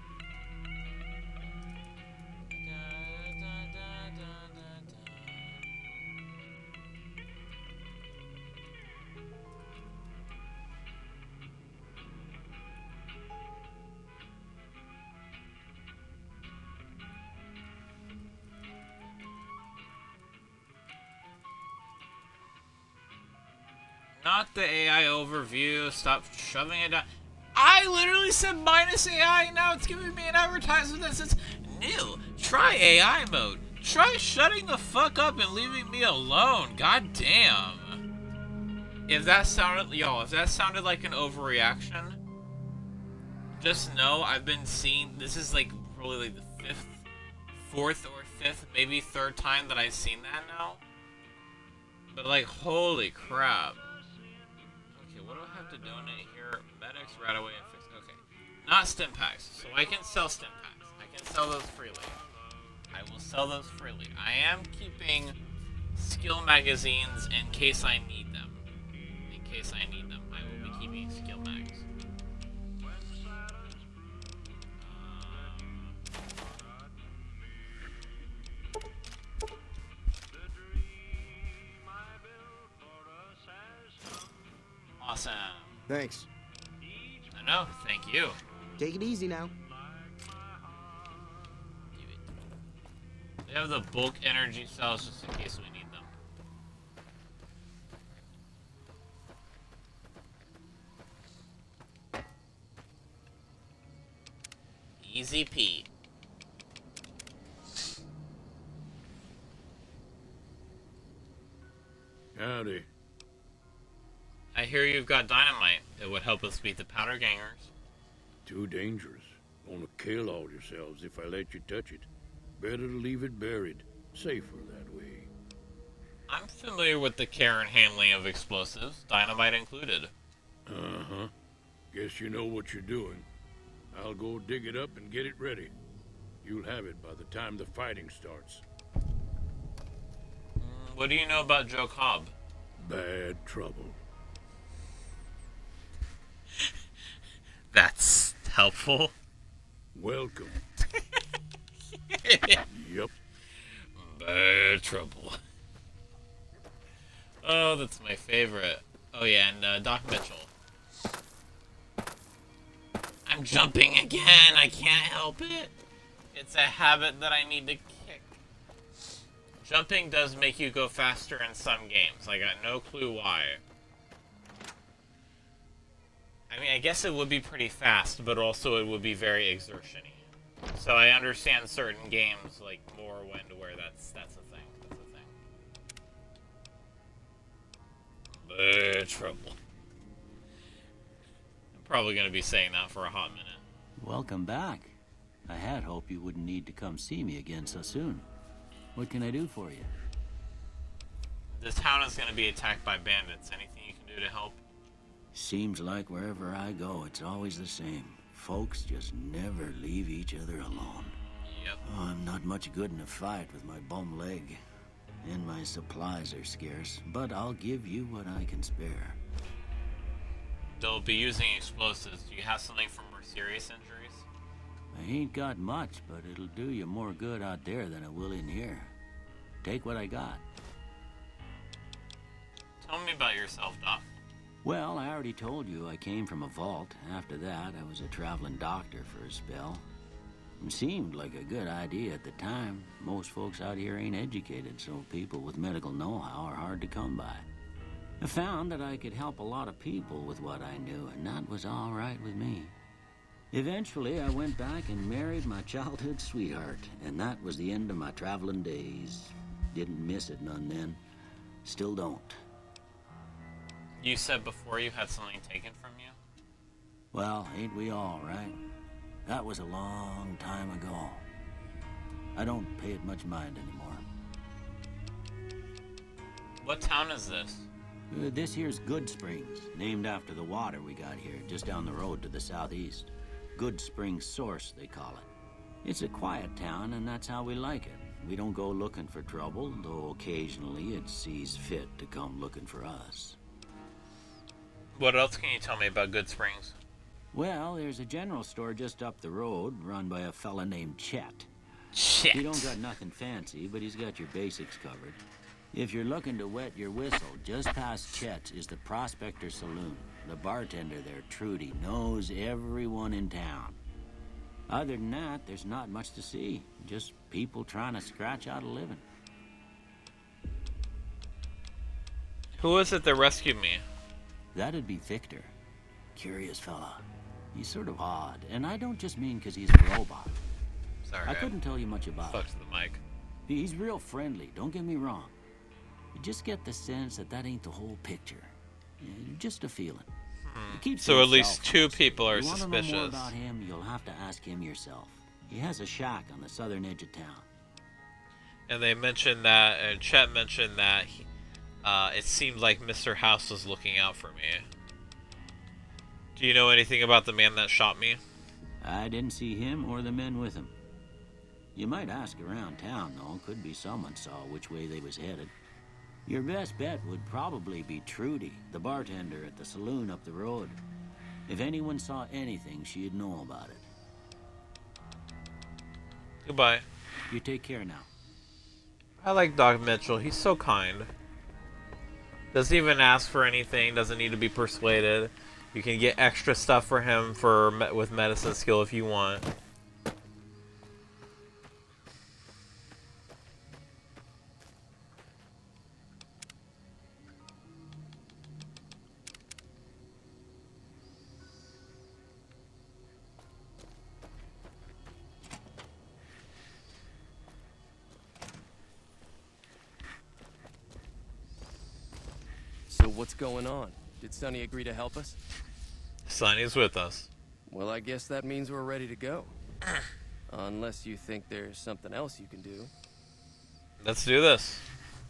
Not the AI overview. Stop shoving it down. I literally said minus AI, now it's giving me an advertisement that says new. Try AI mode. Try shutting the fuck up and leaving me alone. God damn. If that sounded like an overreaction, just know I've been seeing, this is like probably like the fourth or fifth, maybe third time that I've seen that now. But like, holy crap. Okay, what do I have to donate here? Medics right away and fix. Okay, not stim packs. So I can sell stim packs. I can sell those freely. I will sell those freely. I am keeping skill magazines in case I need them. In case I need them, I will be keeping skill mags. Awesome. Thanks. No, thank you. Take it easy now. They have the bulk energy cells just in case we need them. Easy P. Howdy. I hear you've got dynamite. It would help us beat the powder gangers. Too dangerous. Gonna kill all yourselves if I let you touch it. Better to leave it buried. Safer that way. I'm familiar with the care and handling of explosives, dynamite included. Uh-huh. Guess you know what you're doing. I'll go dig it up and get it ready. You'll have it by the time the fighting starts. What do you know about Joe Cobb? Bad trouble. That's helpful. Welcome. Yep. Bad trouble. Oh, that's my favorite. Oh yeah, and Doc Mitchell. I'm jumping again. I can't help it. It's a habit that I need to kick. Jumping does make you go faster in some games. I got no clue why. I mean, I guess it would be pretty fast, but also it would be very exertion-y. So I understand certain games, like, more when to where that's a thing. That's a thing. Bad trouble. I'm probably going to be saying that for a hot minute. Welcome back. I had hoped you wouldn't need to come see me again so soon. What can I do for you? This town is going to be attacked by bandits. Anything you can do to help? Seems like wherever I go, it's always the same. Folks just never leave each other alone. Yep. Oh, I'm not much good in a fight with my bum leg. And my supplies are scarce, but I'll give you what I can spare. They'll be using explosives. Do you have something for more serious injuries? I ain't got much, but it'll do you more good out there than it will in here. Take what I got. Tell me about yourself, Doc. Well, I already told you I came from a vault. After that, I was a traveling doctor for a spell. It seemed like a good idea at the time. Most folks out here ain't educated, so people with medical know-how are hard to come by. I found that I could help a lot of people with what I knew, and that was all right with me. Eventually, I went back and married my childhood sweetheart, and that was the end of my traveling days. Didn't miss it none then. Still don't. You said before you had something taken from you? Well, ain't we all, right? That was a long time ago. I don't pay it much mind anymore. What town is this? This here's Goodsprings, named after the water we got here, just down the road to the southeast. Goodsprings Source, they call it. It's a quiet town, and that's how we like it. We don't go looking for trouble, though occasionally it sees fit to come looking for us. What else can you tell me about Goodsprings? Well, there's a general store just up the road, run by a fella named Chet. Chet. He don't got nothing fancy, but he's got your basics covered. If you're looking to wet your whistle, just past Chet's is the Prospector Saloon. The bartender there, Trudy, knows everyone in town. Other than that, there's not much to see. Just people trying to scratch out a living. Who was it that rescued me? That'd be Victor. Curious fella. He's sort of odd, and I don't just mean because he's a robot. Sorry, I couldn't tell you much about him. Fuck to the mic. He's real friendly, don't get me wrong. You just get the sense that ain't the whole picture. Just a feeling. So at least two people are you suspicious. Want to know more about him, you'll have to ask him yourself. He has a shack on the southern edge of town. And they mentioned that, and Chet mentioned that it seemed like Mr. House was looking out for me. Do you know anything about the man that shot me? I didn't see him or the men with him. You might ask around town, though. Could be someone saw which way they was headed. Your best bet would probably be Trudy, the bartender at the saloon up the road. If anyone saw anything, she'd know about it. Goodbye. You take care now. I like Doc Mitchell. He's so kind. Doesn't even ask for anything. Doesn't need to be persuaded. You can get extra stuff for him with medicine skill if you want. So what's going on? Did Sonny agree to help us? Sonny's with us. Well, I guess that means we're ready to go. Unless you think there's something else you can do. Let's do this.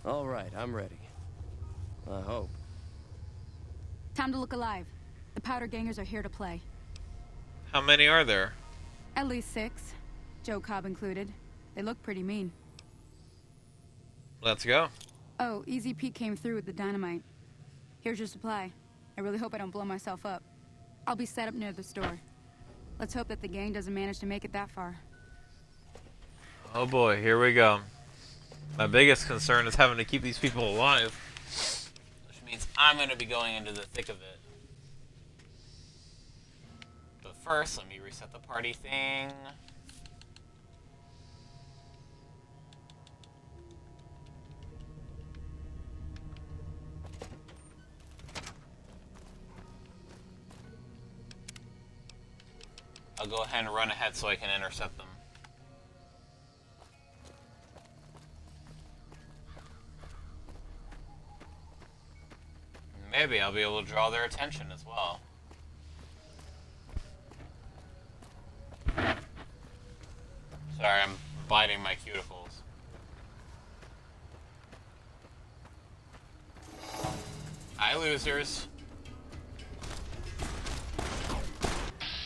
All right, I'm ready. I hope. Time to look alive. The powder gangers are here to play. How many are there? At least 6. Joe Cobb included. They look pretty mean. Let's go. Oh, Easy Pete came through with the dynamite. Here's your supply. I really hope I don't blow myself up. I'll be set up near the store. Let's hope that the gang doesn't manage to make it that far. Oh boy, here we go. My biggest concern is having to keep these people alive. Which means I'm going to be going into the thick of it. But first, let me reset the party thing. I'll go ahead and run ahead so I can intercept them. Maybe I'll be able to draw their attention as well. Sorry, I'm biting my cuticles. Hi, losers.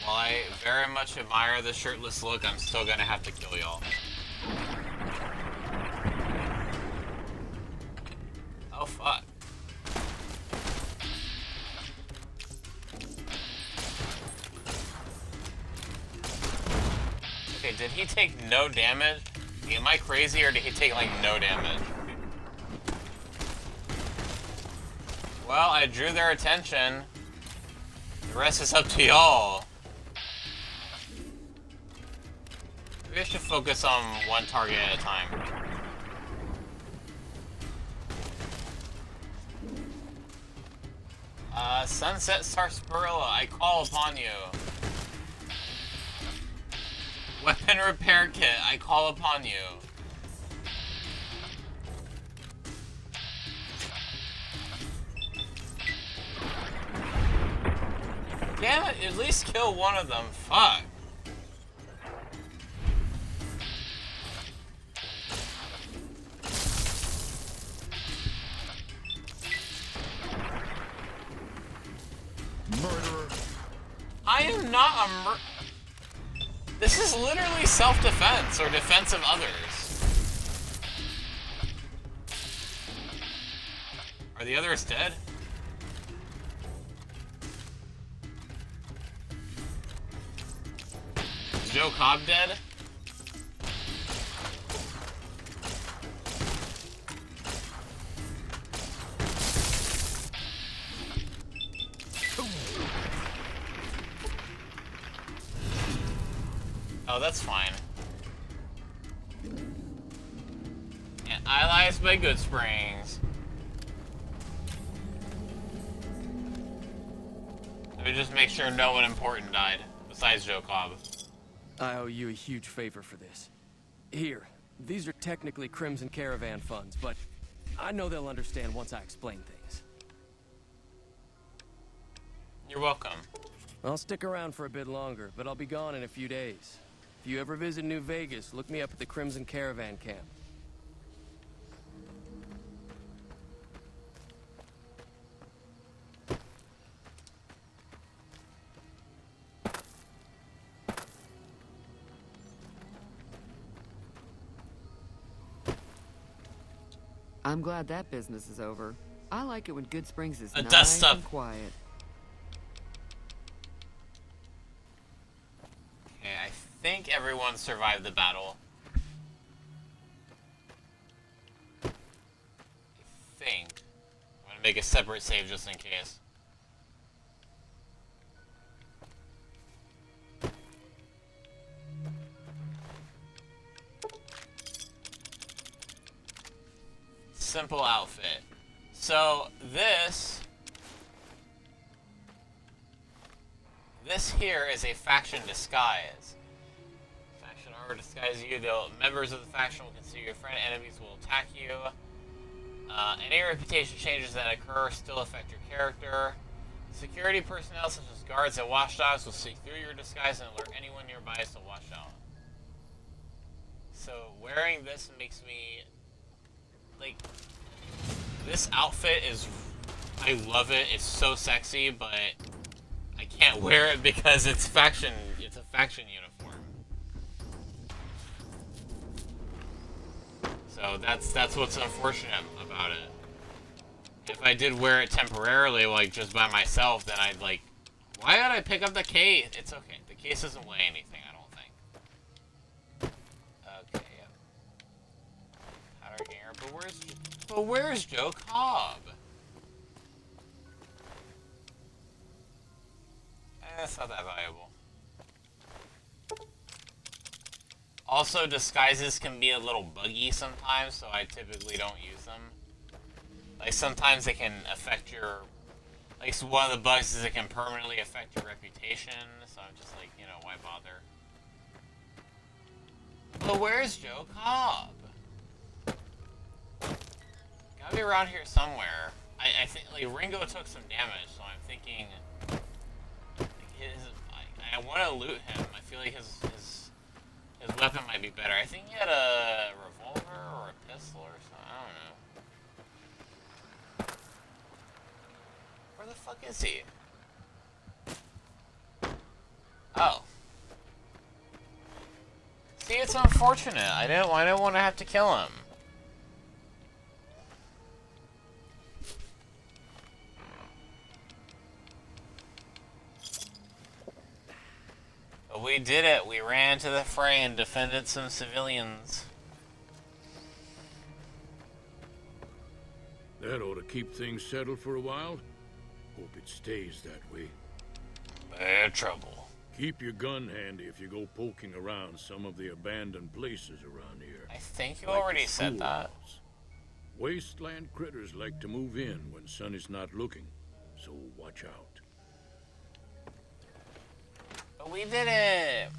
While I very much admire the shirtless look, I'm still gonna have to kill y'all. Oh, fuck. Okay, did he take no damage? Am I crazy, or did he take, like, no damage? Well, I drew their attention. The rest is up to y'all. Maybe I should focus on one target at a time. Sunset Sarsaparilla, I call upon you. Weapon repair kit, I call upon you. Damn it, at least kill one of them. Fuck. Murderer. I am not a This is literally self-defense or defense of others. Are the others dead? Is Joe Cobb dead? Oh, that's fine. And allies by Goodsprings. Let me just make sure no one important died, besides Joe Cobb. I owe you a huge favor for this. Here, these are technically Crimson Caravan funds, but I know they'll understand once I explain things. You're welcome. I'll stick around for a bit longer, but I'll be gone in a few days. If you ever visit New Vegas, look me up at the Crimson Caravan camp. I'm glad that business is over. I like it when Goodsprings is Dust nice up. and quiet. Okay, I think everyone survived the battle. I think. I'm gonna make a separate save just in case. Simple outfit. So this here is a faction disguise. Faction armor disguises you. Members of the faction will consider your friend. Enemies will attack you. Any reputation changes that occur still affect your character. Security personnel such as guards and watchdogs will seek through your disguise and alert anyone nearby to watch out. So wearing this makes me like This outfit is... I love it. It's so sexy, but I can't wear it because it's faction. It's a faction uniform. So that's what's unfortunate about it. If I did wear it temporarily, like just by myself, then I'd like... Why did I pick up the case? It's okay. The case doesn't weigh anything, I don't think. Okay, yeah. Powder here, but where's Joe Cobb? It's not that valuable. Also, disguises can be a little buggy sometimes, so I typically don't use them. Like, sometimes they can affect your... Like, so one of the bugs is it can permanently affect your reputation, so I'm just like, you know, why bother? But where's Joe Cobb? Gotta be around here somewhere. I think, like, Ringo took some damage, so I'm thinking... I want to loot him. I feel like his weapon might be better. I think he had a revolver or a pistol or something. I don't know. Where the fuck is he? Oh. See, it's unfortunate. I don't want to have to kill him. But we did it. We ran to the fray and defended some civilians. That ought to keep things settled for a while. Hope it stays that way. Bad trouble. Keep your gun handy if you go poking around some of the abandoned places around here. I think you already said that. Wasteland critters like to move in when sun is not looking, so watch out. But we did it!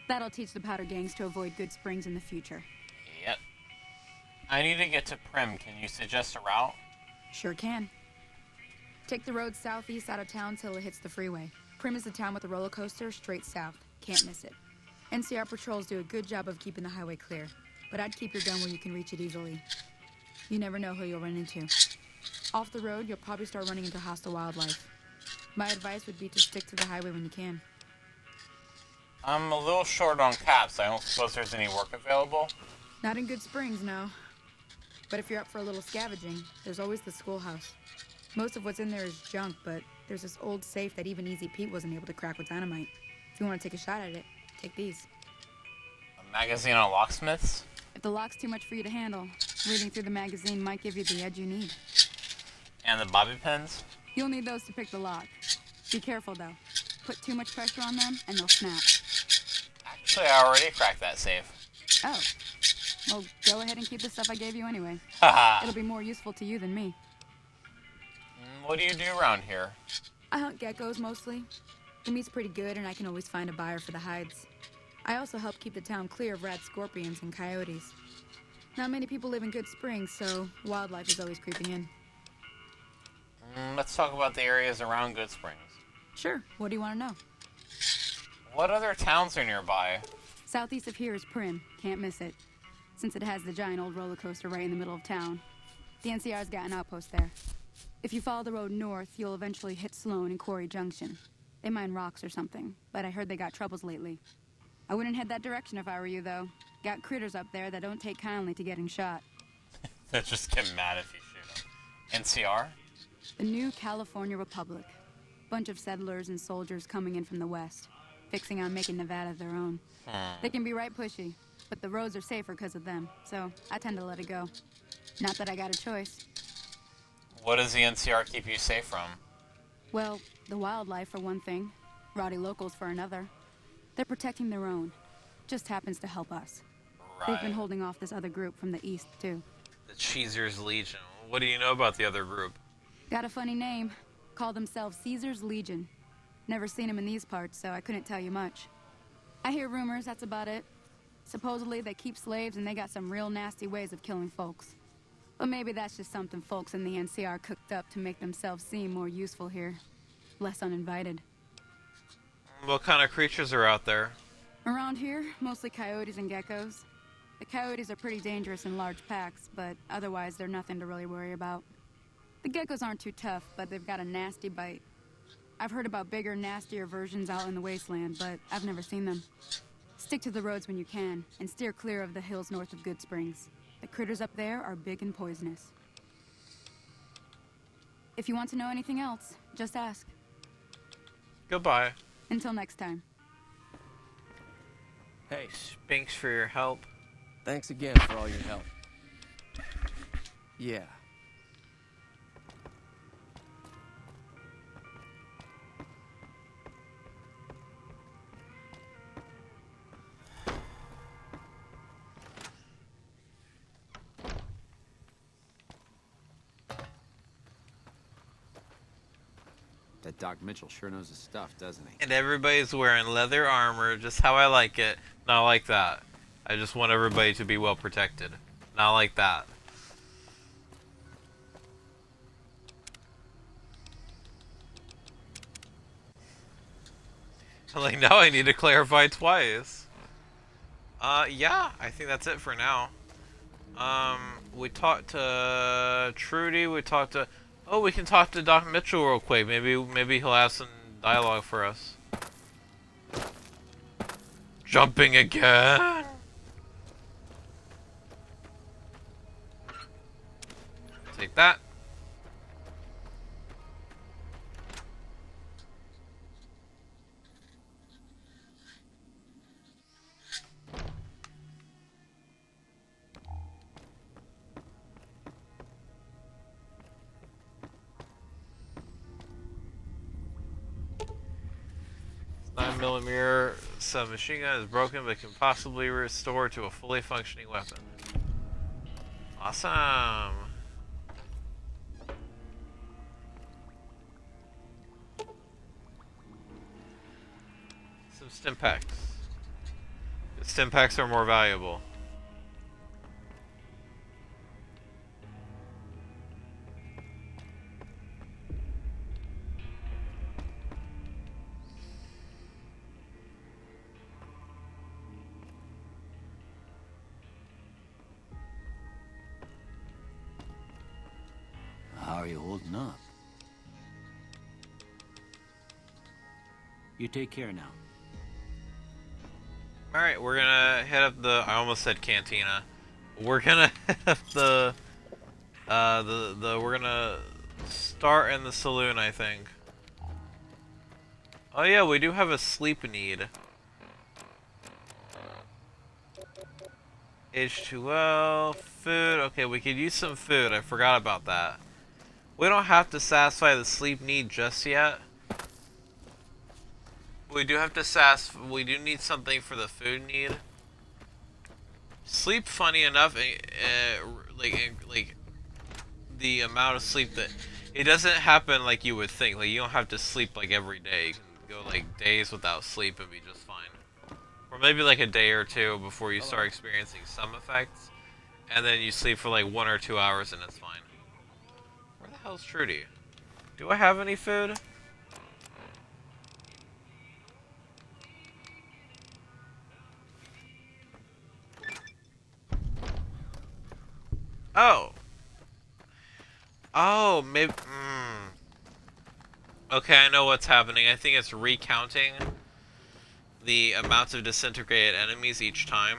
That'll teach the powder gangs to avoid Goodsprings in the future. Yep. I need to get to Prim. Can you suggest a route? Sure can. Take the road southeast out of town till it hits the freeway. Prim is the town with the roller coaster straight south. Can't miss it. NCR patrols do a good job of keeping the highway clear, but I'd keep your gun where you can reach it easily. You never know who you'll run into. Off the road, you'll probably start running into hostile wildlife. My advice would be to stick to the highway when you can. I'm a little short on caps. I don't suppose there's any work available? Not in Goodsprings, no. But if you're up for a little scavenging, there's always the schoolhouse. Most of what's in there is junk, but there's this old safe that even Easy Pete wasn't able to crack with dynamite. If you want to take a shot at it, take these. A magazine on locksmiths? If the lock's too much for you to handle, reading through the magazine might give you the edge you need. And the bobby pins? You'll need those to pick the lock. Be careful, though. Put too much pressure on them, and they'll snap. Actually, I already cracked that safe. Oh. Well, go ahead and keep the stuff I gave you anyway. Haha. It'll be more useful to you than me. What do you do around here? I hunt geckos, mostly. The meat's pretty good, and I can always find a buyer for the hides. I also help keep the town clear of rat scorpions and coyotes. Not many people live in Goodsprings, so wildlife is always creeping in. Let's talk about the areas around Goodsprings. Sure. What do you want to know? What other towns are nearby? Southeast of here is Prim. Can't miss it. Since it has the giant old roller coaster right in the middle of town. The NCR's got an outpost there. If you follow the road north, you'll eventually hit Sloan and Quarry Junction. They mine rocks or something, but I heard they got troubles lately. I wouldn't head that direction if I were you, though. Got critters up there that don't take kindly to getting shot. They just get mad if you shoot them. NCR? The New California Republic. Bunch of settlers and soldiers coming in from the west, fixing on making Nevada their own. They can be right pushy, but the roads are safer because of them, so I tend to let it go. Not that I got a choice. What does the NCR keep you safe from? Well, the wildlife for one thing, rowdy locals for another. They're protecting their own. Just happens to help us. Right. They've been holding off this other group from the east, too. The Cheezer's Legion. What do you know about the other group? Got a funny name. Call themselves Caesar's Legion. Never seen them in these parts, so I couldn't tell you much. I hear rumors, that's about it. Supposedly they keep slaves and they got some real nasty ways of killing folks. But maybe that's just something folks in the NCR cooked up to make themselves seem more useful here. Less uninvited. What kind of creatures are out there? Around here, mostly coyotes and geckos. The coyotes are pretty dangerous in large packs, but otherwise they're nothing to really worry about. The geckos aren't too tough, but they've got a nasty bite. I've heard about bigger, nastier versions out in the wasteland, but I've never seen them. Stick to the roads when you can, and steer clear of the hills north of Goodsprings. The critters up there are big and poisonous. If you want to know anything else, just ask. Goodbye. Until next time. Hey, thanks for your help. Thanks again for all your help. Yeah. That Doc Mitchell sure knows his stuff, doesn't he? And everybody's wearing leather armor, just how I like it. Not like that. I just want everybody to be well protected. Not like that. Like, now I need to clarify twice. Yeah, I think that's it for now. We talked to Trudy, we talked to... Oh, we can talk to Doc Mitchell real quick. Maybe he'll have some dialogue for us. Jumping again? Take that. .9mm submachine gun is broken but can possibly restore to a fully functioning weapon. Awesome. Some stim packs. The stim packs are more valuable. How are you holding up? You take care now. Alright, we're gonna head up the... I almost said cantina. We're gonna head up the... we're gonna start in the saloon, I think. Oh yeah, we do have a sleep need. H2O, food. Okay, we could use some food. I forgot about that. We don't have to satisfy the sleep need just yet. We do have to we do need something for the food need. Sleep, funny enough, like the amount of sleep that it doesn't happen like you would think. Like, you don't have to sleep like every day. You can go like days without sleep and be just fine. Or maybe like a day or two before you start experiencing some effects, and then you sleep for like 1 or 2 hours and it's fine. Where the hell's Trudy? Do I have any food? Oh. Oh, maybe... Okay, I know what's happening. I think it's recounting the amounts of disintegrated enemies each time.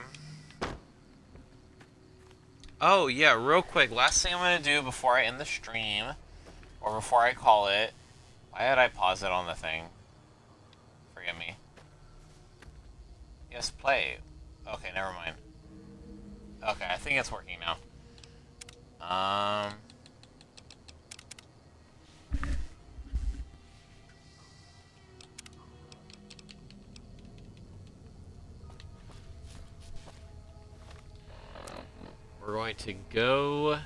Oh, yeah, real quick. Last thing I'm going to do before I end the stream, or before I call it... Why did I pause it on the thing? Forgive me. Yes, play. Okay, never mind. Okay, I think it's working now. We're going to go...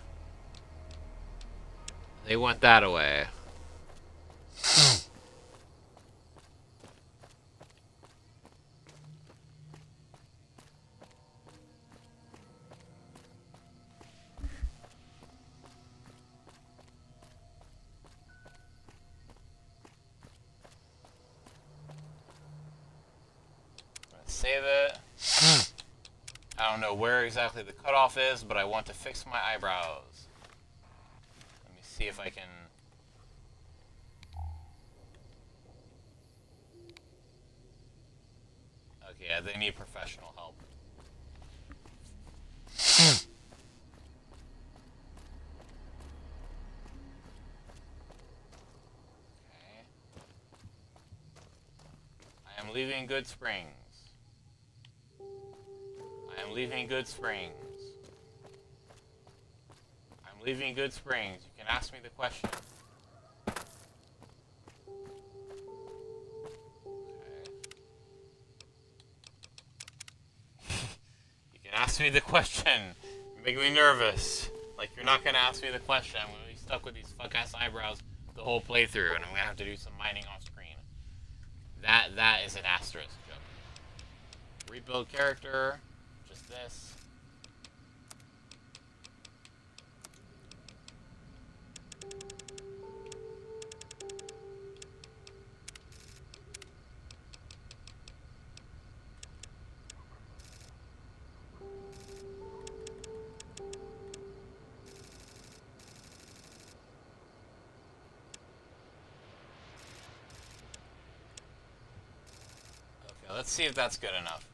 They want that away. save it. I don't know where exactly the cutoff is, but I want to fix my eyebrows. Let me see if I can... Okay, yeah, they need professional help. Okay. I am leaving Goodsprings. I am leaving Goodsprings. I'm leaving Goodsprings. You can ask me the question. You can ask me the question. You're making me nervous. Like, you're not gonna ask me the question. I'm gonna be stuck with these fuck-ass eyebrows the whole playthrough, and I'm gonna have to do some mining off screen. That is an asterisk joke. Rebuild character. Just this. Okay, let's see if that's good enough.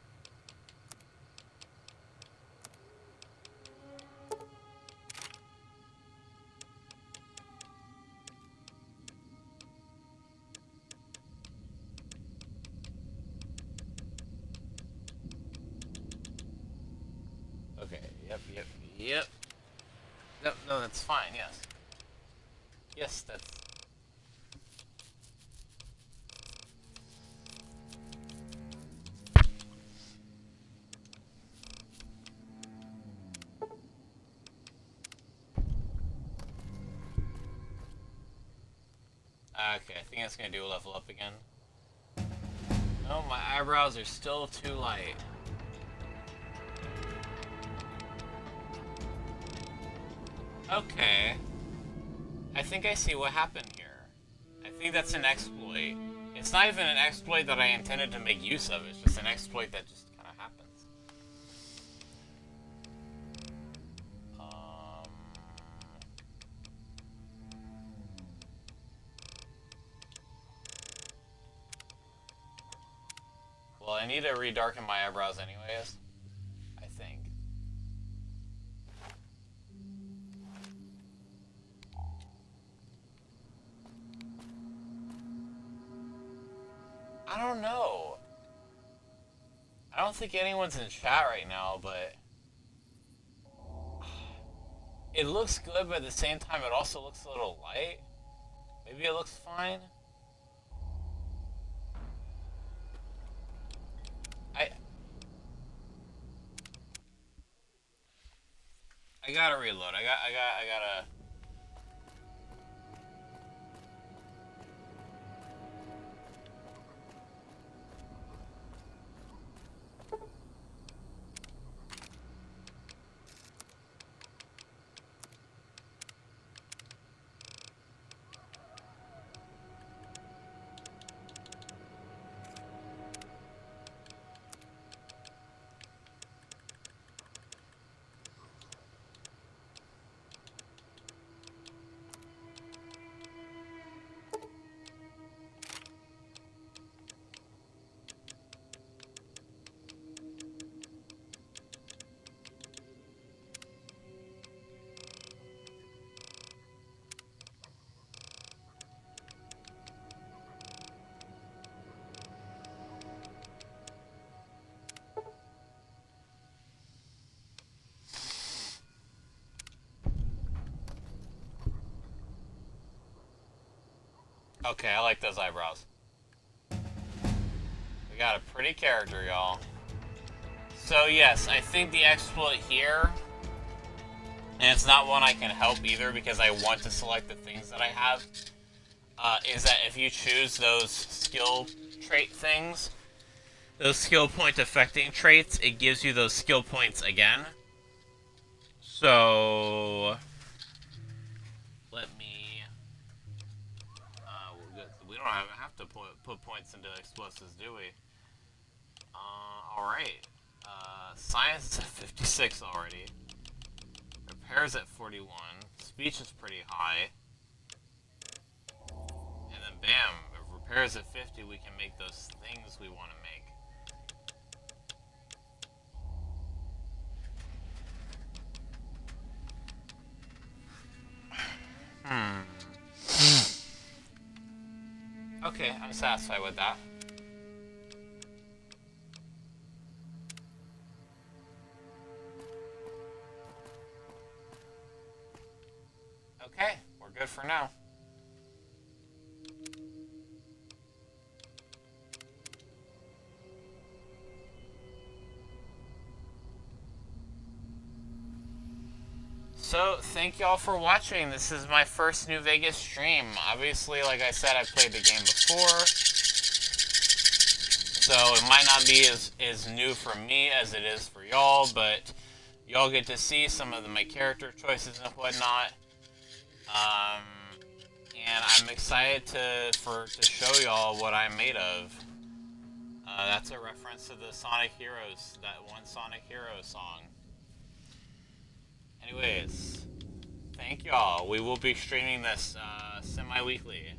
Okay, yep. No, that's fine, yes. Yes, that's... Okay, I think that's gonna do a level up again. No, my eyebrows are still too light. Okay. I think I see what happened here. I think that's an exploit. It's not even an exploit that I intended to make use of, it's just an exploit that just kind of happens. Well, I need to redarken my eyebrows anyways. I think. I don't know. I don't think anyone's in chat right now, but... It looks good, but at the same time it also looks a little light. Maybe it looks fine. I gotta reload. I gotta... Okay, I like those eyebrows. We got a pretty character, y'all. So yes, I think the exploit here, and it's not one I can help either because I want to select the things that I have, is that if you choose those skill trait things, those skill point affecting traits, it gives you those skill points again. So... Let me... we don't have to put points into explosives, do we? Alright. Science is at 56 already. Repairs at 41. Speech is pretty high. And then bam, if repairs at 50, we can make those things we want to make. Okay, I'm satisfied with that. Okay, we're good for now. So, thank y'all for watching. This is my first New Vegas stream. Obviously, like I said, I've played the game before. So, it might not be as new for me as it is for y'all, but y'all get to see some of my character choices and whatnot. And I'm excited to show y'all what I'm made of. That's a reference to the Sonic Heroes, that one Sonic Hero song. Anyways, thank y'all. We will be streaming this semi-weekly.